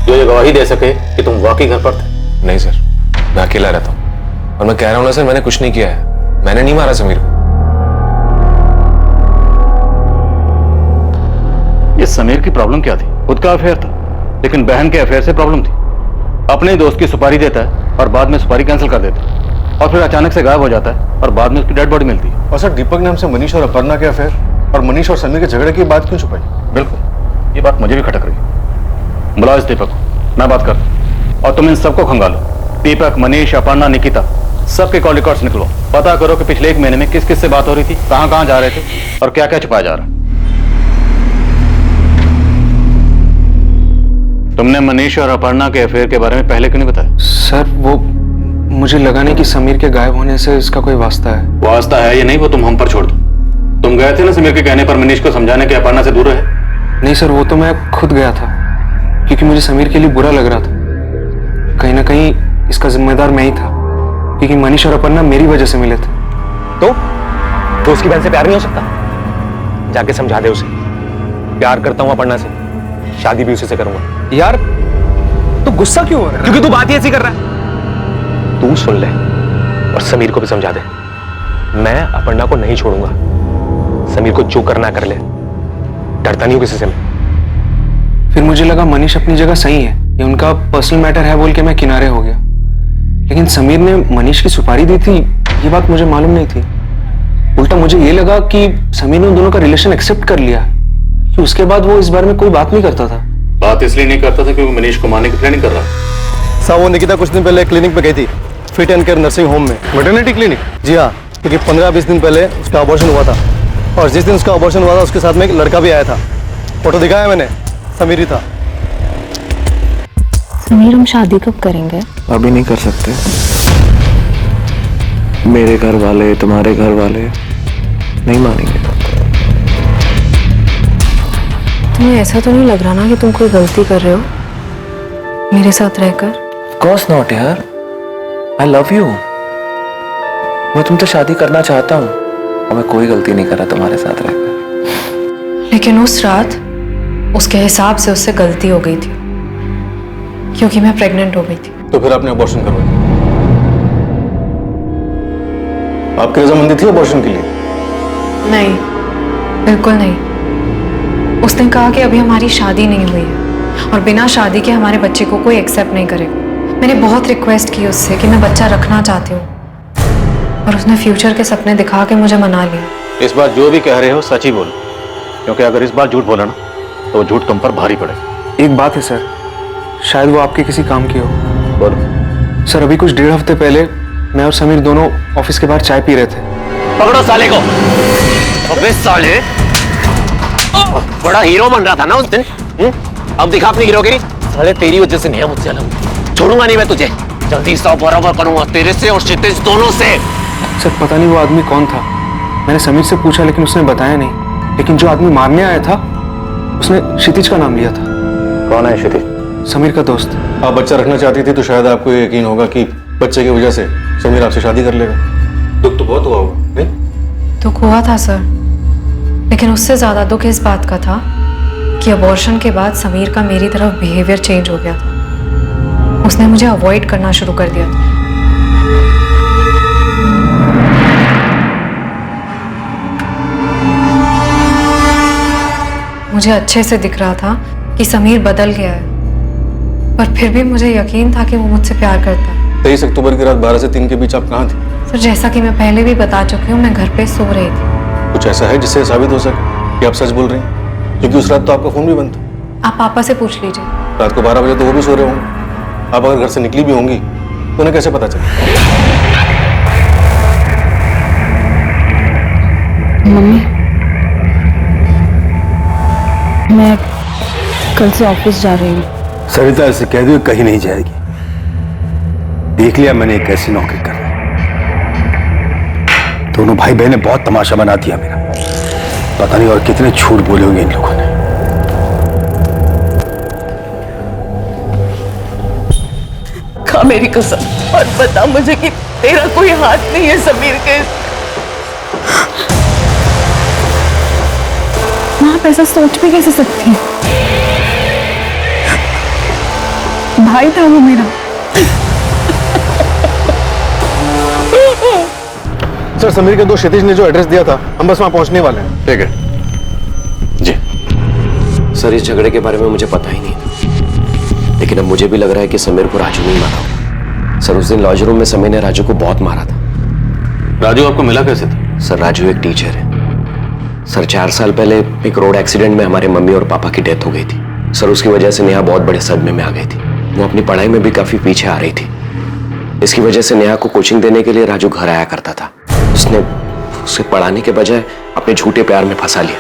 जो ये गवाही दे सके कि तुम वाकई घर पर थे? नहीं सर, मैं अकेला रहता हूँ और मैं कह रहा हूँ ना सर, मैंने कुछ नहीं किया है। मैंने नहीं मारा समीर को। ये समीर की प्रॉब्लम क्या थी? खुद का अफेयर था, लेकिन बहन के अफेयर से प्रॉब्लम थी। अपने दोस्त की सुपारी देता है और बाद में सुपारी कैंसिल कर देता है, और फिर अचानक से गायब हो जाता है और बाद में उसकी डेड बॉडी मिलती है। और सर, दीपक ने हमसे मनीष और अपर्णा के अफेयर और मनीष और समीर के झगड़े की बात क्यों छुपाई? बिल्कुल, ये बात मुझे भी खटक रही है। बुलाओ इस दीपक को, मैं बात करता हूँ। और तुम इन सबको खंगालो, दीपक, मनीष, अपर्णा, निकिता, सबके कॉल रिकॉर्ड्स निकलो। पता करो कि पिछले 1 महीने में किस किस से बात हो रही थी, कहाँ कहाँ जा रहे थे और क्या क्या छुपाया जा रहा है। तुमने मनीष और अपर्णा के अफेयर के बारे में पहले क्यों नहीं बताया? सर, वो मुझे लगा नहीं कि समीर के गायब होने से इसका कोई वास्ता है। वास्ता है या नहीं वो तुम हम पर छोड़ दो। तुम गए थे ना समीर के कहने पर मनीष को समझाने के अपर्णा से दूर रहे? नहीं सर, वो तो मैं खुद गया था, क्योंकि मुझे समीर के लिए बुरा लग रहा था। कहीं ना कहीं इसका जिम्मेदार मैं ही था, क्योंकि मनीष और अपर्णा मेरी वजह से मिले थे। तो उसकी बहन से प्यार नहीं हो सकता? जाके समझा दे उसे, प्यार करता हूँ अपर्णा से, शादी भी उसी से करूंगा। यार तो गुस्सा क्यों हो रहा है? क्योंकि तू बात ही ऐसी कर रहा है। तू सुन ले और समीर को भी समझा दे, मैं अपर्णा को नहीं छोड़ूंगा। समीर को जो करना कर ले, डरता नहीं हूं किसी से मैं। फिर मुझे लगा मनीष अपनी जगह सही है, ये उनका पर्सनल मैटर है बोल के मैं किनारे हो गया। लेकिन समीर ने मनीष की सुपारी दी थी, ये बात मुझे मालूम नहीं थी। उल्टा मुझे ये लगा कि समीर ने उन दोनों का रिलेशन एक्सेप्ट कर लिया, कि उसके बाद वो इस बारे में कोई बात नहीं करता था। बात इसलिए नहीं करता था क्योंकि मनीष को मारने की प्लानिंग कर रहा था। साहब, वो निकिता कुछ दिन पहले क्लिनिक पे गई थी, fit and care nursing home में। Maternity clinic? जी हाँ, क्योंकि 15-20 दिन पहले उसका ऑपरेशन हुआ था, और जिस दिन उसका ऑपरेशन हुआ था उसके साथ में एक लड़का भी आया था। फोटो दिखाया मैंने, समीर ही था। समीर, हम शादी कब करेंगे? अभी नहीं कर सकते। मेरे घर वाले, तुम्हारे घर वाले नहीं मानेंगे। तुम्हें ऐसा तो नहीं लग रहा ना कि तुम कोई गलती कर रहे हो मेरे साथ रहकर? Of course not यार, I love you। मैं तुमसे शादी करना चाहता हूँ और मैं कोई गलती नहीं कर रहा तुम्हारे साथ रहकर। लेकिन उस रात उसके हिसाब से उससे गलती हो गई थी, क्योंकि मैं प्रेग्नेंट हो गई थी। तो फिर आपने अबॉर्शन करवाया? आपकी रजामंदी थी अबॉर्शन के लिए? नहीं, बिल्कुल नहीं। उसने कहा कि अभी हमारी शादी नहीं हुई है और बिना शादी के हमारे बच्चे को कोई एक्सेप्ट नहीं करेगा। मैंने बहुत रिक्वेस्ट की उससे कि मैं बच्चा रखना चाहती हूँ, और उसने फ्यूचर के सपने दिखा के मुझे मना लिया। इस बार जो भी कह रहे हो सच ही बोलो, क्योंकि अगर इस बार झूठ बोला ना तो झूठ तुम पर भारी पड़ेगा। एक बात है सर, शायद वो आपके किसी काम की हो। बोलो। सर, अभी कुछ 1.5 हफ्ते पहले मैं और समीर दोनों ऑफिस के बाहर चाय पी रहे थे। पकड़ो साले को। अबे साले, बड़ा हीरो बन रहा था ना उस दिन, अब दिखा अपनी हीरोगिरी। साले तेरी वजह से नहीं है मुझसे अलग, छोड़ूंगा नहीं मैं तुझे। जल्दी 100 बराबर करूंगा तेरे से और क्षितिज दोनों से। सर पता नहीं वो आदमी कौन था, मैंने समीर से पूछा लेकिन उसने बताया नहीं। लेकिन जो आदमी मारने आया था उसने क्षितिज का नाम लिया था। कौन है क्षितिज? समीर का दोस्त। आप बच्चा रखना चाहती थी तो शायद आपको ये यकीन होगा कि बच्चे की वजह से समीर आपसे शादी कर लेगा। दुख तो बहुत हुआ होगा, नहीं? दुख हुआ था सर, लेकिन उससे ज्यादा दुख इस बात का था कि अबॉर्शन के बाद समीर का मेरी तरफ बिहेवियर चेंज हो गया था। उसने मुझे अवॉइड करना शुरू कर दिया था। मुझे अच्छे से दिख रहा था कि समीर बदल गया है, पर फिर भी मुझे यकीन था कि वो मुझसे प्यार करता है। 23 अक्टूबर की रात 12 से 3 के बीच आप कहाँ थे? सर जैसा कि मैं पहले भी बता चुकी हूँ, मैं घर पे सो रही थी। कुछ ऐसा है जिससे साबित हो सके कि आप सच बोल रही हैं? क्योंकि उस रात तो आपका फोन भी बंद था। आप पापा से पूछ लीजिए। रात को 12 बजे तो वो भी सो रहे होंगे। आप अगर घर से निकली भी होंगी तो उन्हें कैसे पता चला? मम्मी, मैं कल से ऑफिस जा रही हूँ। सरिता से कह दो कहीं नहीं जाएगी। देख लिया मैंने कैसी नौकरी कर रही। दोनों भाई बहनें बहुत तमाशा बना दिया मेरा। पता नहीं और कितने झूठ बोले होंगे इन लोगों ने। खा मेरी कसम और बता मुझे कि तेरा कोई हाथ नहीं है समीर के। आप ऐसा सोच भी कैसे सकती हैं? भाई था वो मेरा। सर समीर के दोस्त क्षितिज ने जो एड्रेस दिया था, हम बस वहां पहुंचने वाले हैं। ठीक है जी। सर इस झगड़े के बारे में मुझे पता ही नहीं था, लेकिन अब मुझे भी लग रहा है कि समीर को राजू नहीं मारा। सर उस दिन लॉज रूम में समीर ने राजू को बहुत मारा था। राजू आपको मिला कैसे था? सर राजू एक टीचर है। सर 4 साल पहले एक रोड एक्सीडेंट में हमारे मम्मी और पापा की डेथ हो गई थी। सर उसकी वजह से नेहा बहुत बड़े सदमे में आ गई थी। वो अपनी पढ़ाई में भी काफी पीछे आ रही थी। इसकी वजह से नेहा को कोचिंग देने के लिए राजू घर आया करता था। उसने उसे पढ़ाने के बजाय अपने झूठे प्यार में फंसा लिया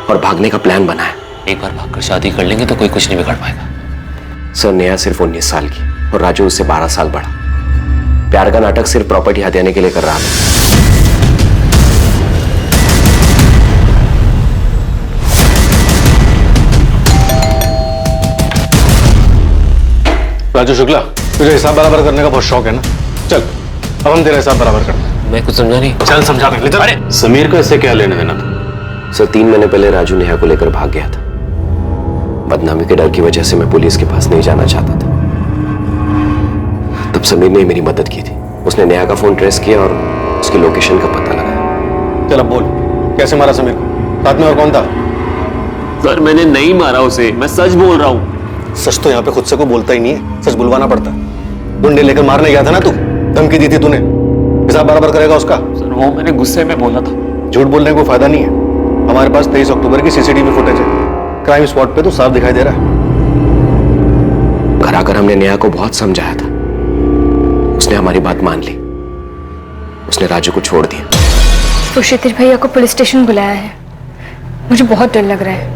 और भागने का प्लान बनाया। एक बार भागकर शादी कर लेंगे तो कोई कुछ नहीं बिगाड़ पाएगा। सर नेहा सिर्फ 19 साल की और राजू उससे 12 साल बड़ा। प्यार का नाटक सिर्फ प्रॉपर्टी हथियाने के लिए कर रहा था। राजू शुक्ला, तुझे हिसाब बराबर करने का बहुत शौक है ना? चल अब हम तेरा हिसाब बराबर करते हैं। मैं कुछ समझा नहीं। चल समझा दे। अरे समीर को इससे क्या लेने देना था? सर 3 महीने पहले राजू नेहा को लेकर भाग गया था। बदनामी के डर की वजह से मैं पुलिस के पास नहीं जाना चाहता था। तब समीर ने मेरी मदद की थी। उसने नेहा का फोन ट्रेस किया और उसकी लोकेशन का पता लगाया। चल अब बोल, कैसे मारा समीर को? साथ में और कौन था? सर मैंने नहीं मारा उसे, मैं सच बोल रहा हूँ। सच तो यहाँ पे खुद से को बोलता ही नहीं है, सच बुलवाना पड़ता है। गुंडे लेकर मारने गया था ना तू, धमकी दी थी तूने। हिसाब बराबर करेगा उसका? सर वो मैंने गुस्से में बोला था। झूठ बोलने को फायदा नहीं है। हमारे पास 23 अक्टूबर की सीसीटीवी फुटेज है। क्राइम स्पॉट पे तो साफ दिखाई दे रहा है। घर आकर हमने नेहा को बहुत समझाया था। उसने हमारी बात मान ली। उसने राजू को छोड़ दिया। तो क्षितिज भैया को पुलिस स्टेशन बुलाया है। मुझे बहुत डर लग रहा है।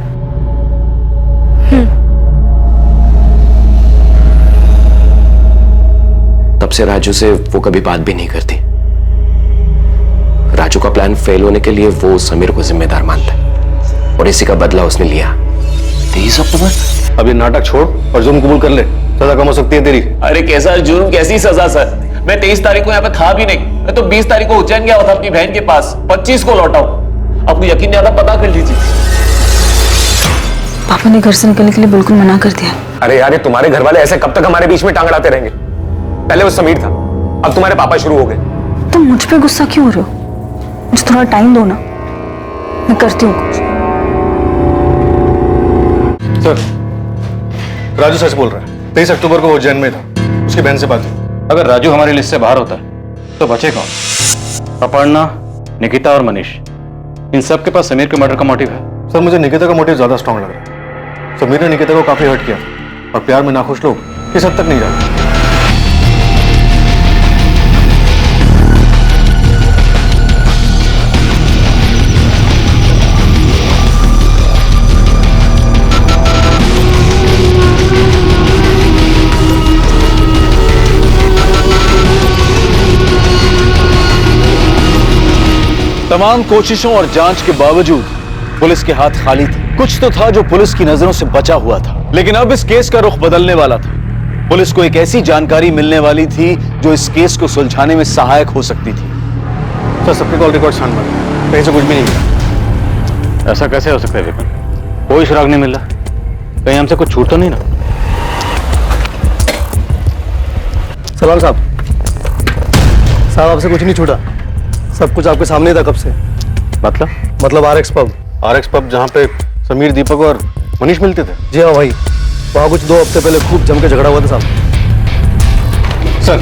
तब से राजू से वो कभी बात भी नहीं करती। राजू का प्लान फेल होने के लिए वो समीर को जिम्मेदार मानता है और इसी का बदला उसने लिया। 23 अक्टूबर? अब ये नाटक छोड़ और जुर्म कबूल कर ले, सजा कम हो सकती है तेरी। अरे कैसा जुर्म, कैसी सजा सर? मैं 23 तारीख को यहाँ पे था भी नहीं। मैं तो 20 तारीख को उज्जैन गया था अपनी बहन के पास। 25 को लौटा हूँ। आपको यकीन नहीं आता, पता कर लीजिए। पापा ने घर से निकलने के लिए बिल्कुल मना कर दिया। अरे यार, ये तुम्हारे घर वाले ऐसे कब तक हमारे बीच में टांग अड़ाते रहेंगे? पहले वो समीर था, अब तुम्हारे पापा शुरू हो गए। तुम मुझ पे गुस्सा क्यों हो रहे हो? मुझे थोड़ा टाइम दो ना, मैं करती हूँ कुछ। सर राजू सच बोल रहा है। 23 अक्टूबर को वो उज्जैन में था, उसकी बहन से बात हुई। अगर राजू हमारी लिस्ट से बाहर होता है तो बचे कौन? अपर्णा, निकिता और मनीष, इन सब के पास समीर के मर्डर का मोटिव है। सर मुझे निकिता का मोटिव ज्यादा स्ट्रांग लग रहा है। समीर ने निकिता को काफी हर्ट किया और प्यार में नाखुश लोग इस हद तक नहीं जाते। तमाम कोशिशों और जांच के बावजूद पुलिस के हाथ खाली थे। कुछ तो था जो पुलिस की नजरों से बचा हुआ था, लेकिन अब इस केस का रुख बदलने वाला था। पुलिस को एक ऐसी जानकारी मिलने वाली थी जो इस केस को सुलझाने में सहायक हो सकती थी। सर, सबके कॉल रिकॉर्ड छान मारे, कहीं से कुछ भी नहीं मिला। ऐसा कैसे हो सकता है विपिन? कोई सुराग नहीं मिल रहा, कहीं हमसे कुछ छूट तो नहीं ना? सलमान साहब आपसे कुछ नहीं छूटा, सब कुछ आपके सामने था कब से। मतलब आरएक्स पब। आरएक्स पब, जहाँ पे समीर, दीपक और मनीष मिलते थे? जी हाँ भाई, वहाँ कुछ 2 हफ्ते पहले खूब जम के झगड़ा हुआ था साहब। सर,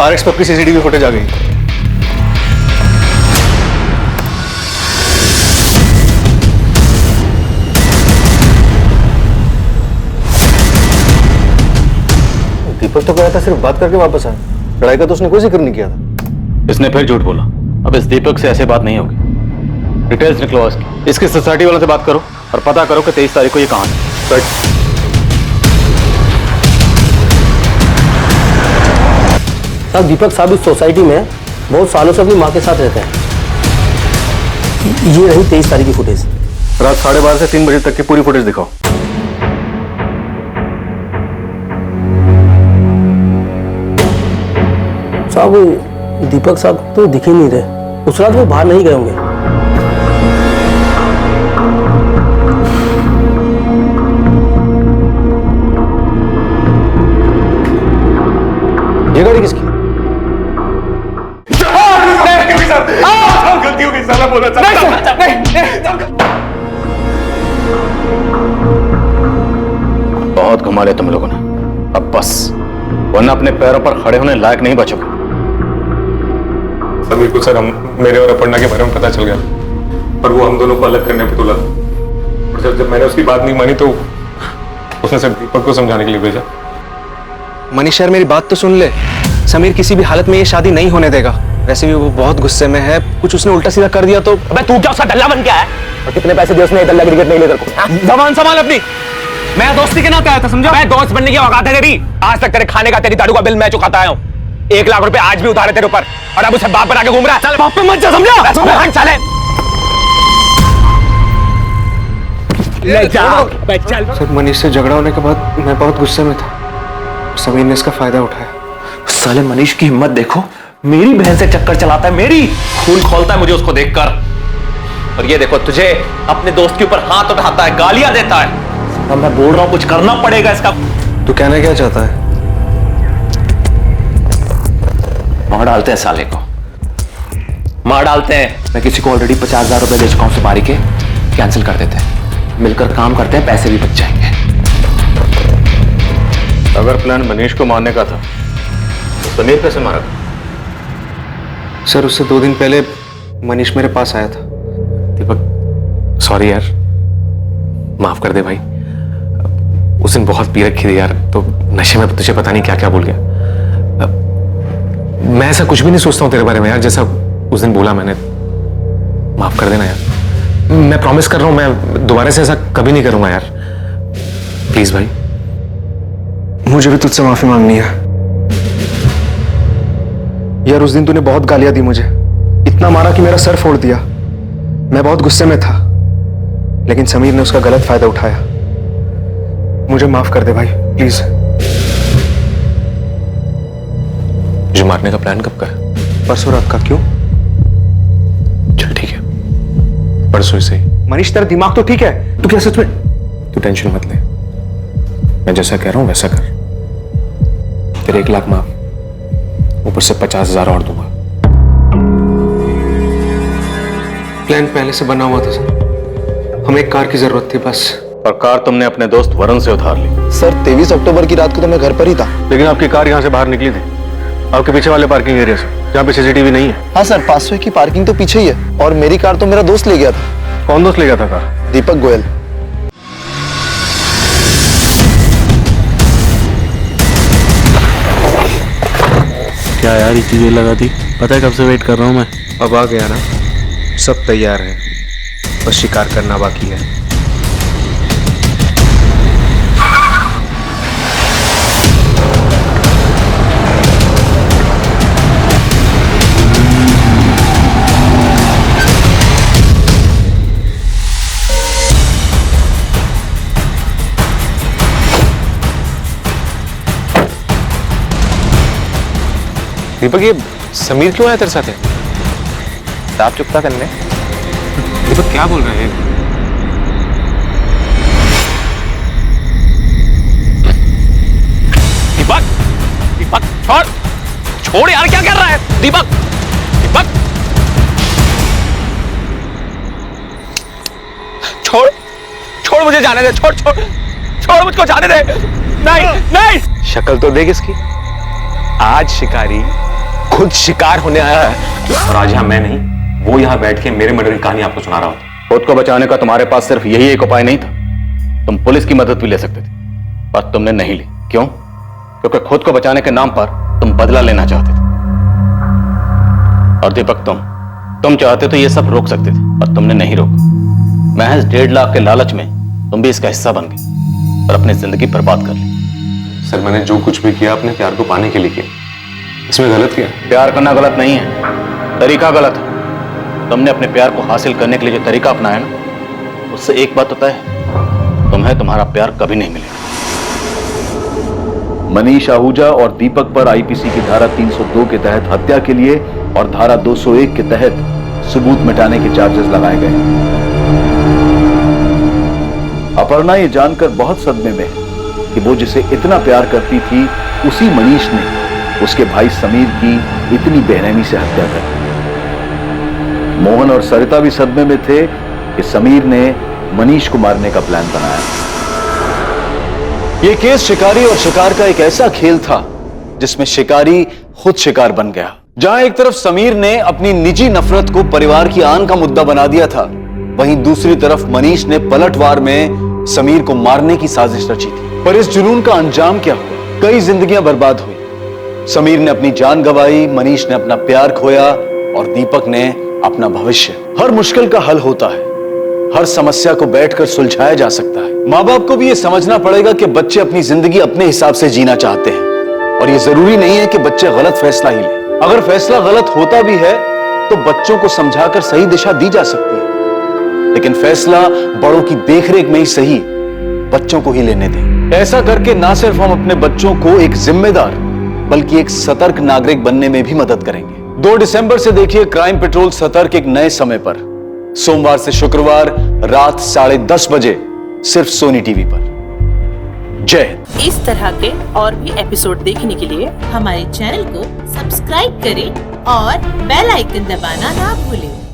आरएक्स पब की सीसीटीवी फुटेज आ गई। दीपक तो गया था सिर्फ बात करके वापस आया, लड़ाई का तो उसने कोई जिक्र नहीं किया था। इसने फिर झूठ बोला। अब इस दीपक से ऐसे बात नहीं होगी। डिटेल्स निकलवाओ इसकी। इसके सोसाइटी वालों से बात करो और पता करो कि 23 तारीख को ये कहाँ है। साहब, दीपक साहब इस सोसाइटी में बहुत सालों से अपनी माँ के साथ रहते हैं। ये रही 23 तारीख की फुटेज। रात 12:30 से 3 बजे तक की पूरी फुटेज दिखाओ। साहब, दीपक साहब तो दिख ही नहीं रहे। उस रात वो बाहर नहीं गए होंगे। ये गाड़ी किसकी? गलती हो गई, साला बोला था। बहुत घुमा लिया तुम लोगों ने, अब बस, वरना अपने पैरों पर खड़े होने लायक नहीं बचोगे। समीर को सर मेरे और अपर्णा के बारे में पता चल गया, पर वो हम दोनों को अलग करने पे तुला। और सर, जब मैंने उसकी बात नहीं मानी तो उसने सर दीपक को समझाने के लिए भेजा। मनीष यार, मेरी बात तो सुन ले। समीर किसी भी हालत में ये शादी नहीं होने देगा। वैसे भी वो बहुत गुस्से में है, कुछ उसने उल्टा सीधा कर दिया तो। अबे तू क्या उसका दल्ला बन गया है? और कितने पैसे दिए उसने दल्ला क्रिकेट नहीं लेकर को? जबान संभाल अपनी। मैं दोस्ती के नाते आया था, समझा? मैं दोस्त बनने की औकात है तेरी? आज तक तेरे खाने का, तेरी दारू का बिल मैं चुकाता आया हूँ। 1 लाख रुपए आज भी उधार है तेरे ऊपर, और अब उसे बाप बना के घूम रहा है। चल बाप पे मत जा, समझा? चले ले जा। चल। सर, मनीष से झगड़ा होने के बाद मैं बहुत गुस्से में था। समीर ने इसका फायदा उठाया। साले मनीष की हिम्मत देखो, मेरी बहन से चक्कर चलाता है, मेरी खून खोलता है मुझे उसको देखकर। और ये देखो, तुझे अपने दोस्त के ऊपर हाथ उठाता है, गालियां देता है। अब मैं बोल रहा हूं, कुछ करना पड़ेगा इसका। तू कहना क्या चाहता है? मार डालते हैं साले को, मार डालते हैं। मैं किसी को ऑलरेडी 50,000 रुपए दे चुका हूं सुपारी के, कैंसिल कर देते हैं। मिलकर काम करते हैं, पैसे भी बच जाएंगे। अगर प्लान मनीष को मारने का था तो समीर कैसे मारा? सर, उससे 2 दिन पहले मनीष मेरे पास आया था। दीपक, सॉरी यार, माफ कर दे भाई। उस दिन बहुत पी रखी थी यार, तो नशे में तुझे पता नहीं क्या क्या बोल गया। मैं ऐसा कुछ भी नहीं सोचता हूँ तेरे बारे में यार, जैसा उस दिन बोला मैंने। माफ कर देना यार, मैं प्रॉमिस कर रहा हूँ, मैं दोबारा से ऐसा कभी नहीं करूंगा यार, प्लीज भाई। मुझे भी तुझसे माफी मांगनी है यार। उस दिन तूने बहुत गालियां दी मुझे, इतना मारा कि मेरा सर फोड़ दिया। मैं बहुत गुस्से में था, लेकिन समीर ने उसका गलत फायदा उठाया। मुझे माफ कर दे भाई, प्लीज। मुझे मारने का प्लान कब का है? परसों रात का। क्यों? चल ठीक है, परसों से ही। मनीष, तेरा दिमाग तो ठीक है? तू क्या सच में? तू टेंशन मत ले, मैं जैसा कह रहा हूं वैसा कर। तेरे 1 लाख माफ, ऊपर से 50,000 और दूंगा। प्लान पहले से बना हुआ था सर, हमें एक कार की जरूरत थी बस। और कार तुमने अपने दोस्त वरुण से उधार ली। सर, 23 अक्टूबर की रात को तो मैं घर पर ही था। लेकिन आपकी कार यहाँ से बाहर निकली थी, आपके पीछे वाले पार्किंग एरिया से, जहाँ पे सीसीटीवी नहीं है। हाँ सर, 500 की पार्किंग तो पीछे ही है, और मेरी कार तो मेरा दोस्त ले गया था। कौन दोस्त ले गया था कार? दीपक गोयल। क्या यार, इतनी देर लगा दी? पता है कब से वेट कर रहा हूँ मैं। अब आ गया ना, सब तैयार है, बस शिकार करना बाकी है। दीपक ये समीर क्यों आया तेरे साथ? आप चुप था करने। दीपक क्या बोल रहे हैं? दीपक, दीपक छोड़, छोड़ यार, क्या कर रहा है? दीपक, दीपक छोड़, छोड़ मुझे जाने दे, छोड़ छोड़ छोड़ मुझको जाने दे। नहीं नहीं, शक्ल तो देख इसकी। आज शिकारी खुद शिकार होने आया है। और आज यहाँ मैं नहीं, वो यहाँ बैठ के मेरे मर्डर की कहानी आपको सुना रहा होता। खुद को बचाने का तुम्हारे पास सिर्फ यही एक उपाय नहीं था, तुम पुलिस की मदद भी ले सकते थे, पर तुमने नहीं ली। क्यों? क्योंकि खुद को बचाने के नाम पर तुम बदला लेना चाहते थे। और दीपक तुम चाहते तो ये सब रोक सकते थे, पर तुमने नहीं रोका। महज 1.5 लाख के लालच में तुम भी इसका हिस्सा बन गए और अपनी जिंदगी बर्बाद कर ली। सर मैंने जो कुछ भी किया अपने प्यार को पाने के लिए किया, इसमें गलत किया? प्यार करना गलत नहीं है, तरीका गलत है। तुमने अपने प्यार को हासिल करने के लिए जो तरीका अपनाया ना, उससे एक बात तो तय है, तुम्हें तुम्हारा प्यार कभी नहीं मिलेगा। मनीष आहूजा और दीपक पर आईपीसी की धारा 302 के तहत हत्या के लिए और धारा 201 के तहत सबूत मिटाने के चार्जेस लगाए गए। अपर्णा ये जानकर बहुत सदमे में है कि वो जिसे इतना प्यार करती थी, उसी मनीष ने उसके भाई समीर की इतनी बेरहमी से हत्या कर दी। मोहन और सरिता भी सदमे में थे कि समीर ने मनीष को मारने का प्लान बनाया। यह केस शिकारी और शिकार का एक ऐसा खेल था जिसमें शिकारी खुद शिकार बन गया। जहां एक तरफ समीर ने अपनी निजी नफरत को परिवार की आन का मुद्दा बना दिया था, वहीं दूसरी तरफ मनीष ने पलटवार में समीर को मारने की साजिश रची थी। पर इस जुनून का अंजाम क्या हुआ? कई जिंदगियां बर्बाद हुई। समीर ने अपनी जान गंवाई, मनीष ने अपना प्यार खोया और दीपक ने अपना भविष्य। हर मुश्किल का हल होता है, हर समस्या को बैठकर सुलझाया जा सकता है। माँ बाप को भी यह समझना पड़ेगा कि बच्चे अपनी जिंदगी अपने हिसाब से जीना चाहते हैं और यह जरूरी नहीं है कि बच्चे गलत फैसला ही लें। अगर फैसला गलत होता भी है तो बच्चों को समझाकर सही दिशा दी जा सकती है, लेकिन फैसला बड़ों की देखरेख में ही सही बच्चों को ही लेने दें। ऐसा करके ना सिर्फ हम अपने बच्चों को एक जिम्मेदार बल्कि एक सतर्क नागरिक बनने में भी मदद करेंगे। 2 दिसंबर से देखिए क्राइम पेट्रोल सतर्क एक नए समय पर, सोमवार से शुक्रवार रात 10:30 बजे सिर्फ सोनी टीवी पर। जय। इस तरह के और भी एपिसोड देखने के लिए हमारे चैनल को सब्सक्राइब करें और बेल आइकन दबाना ना भूलें।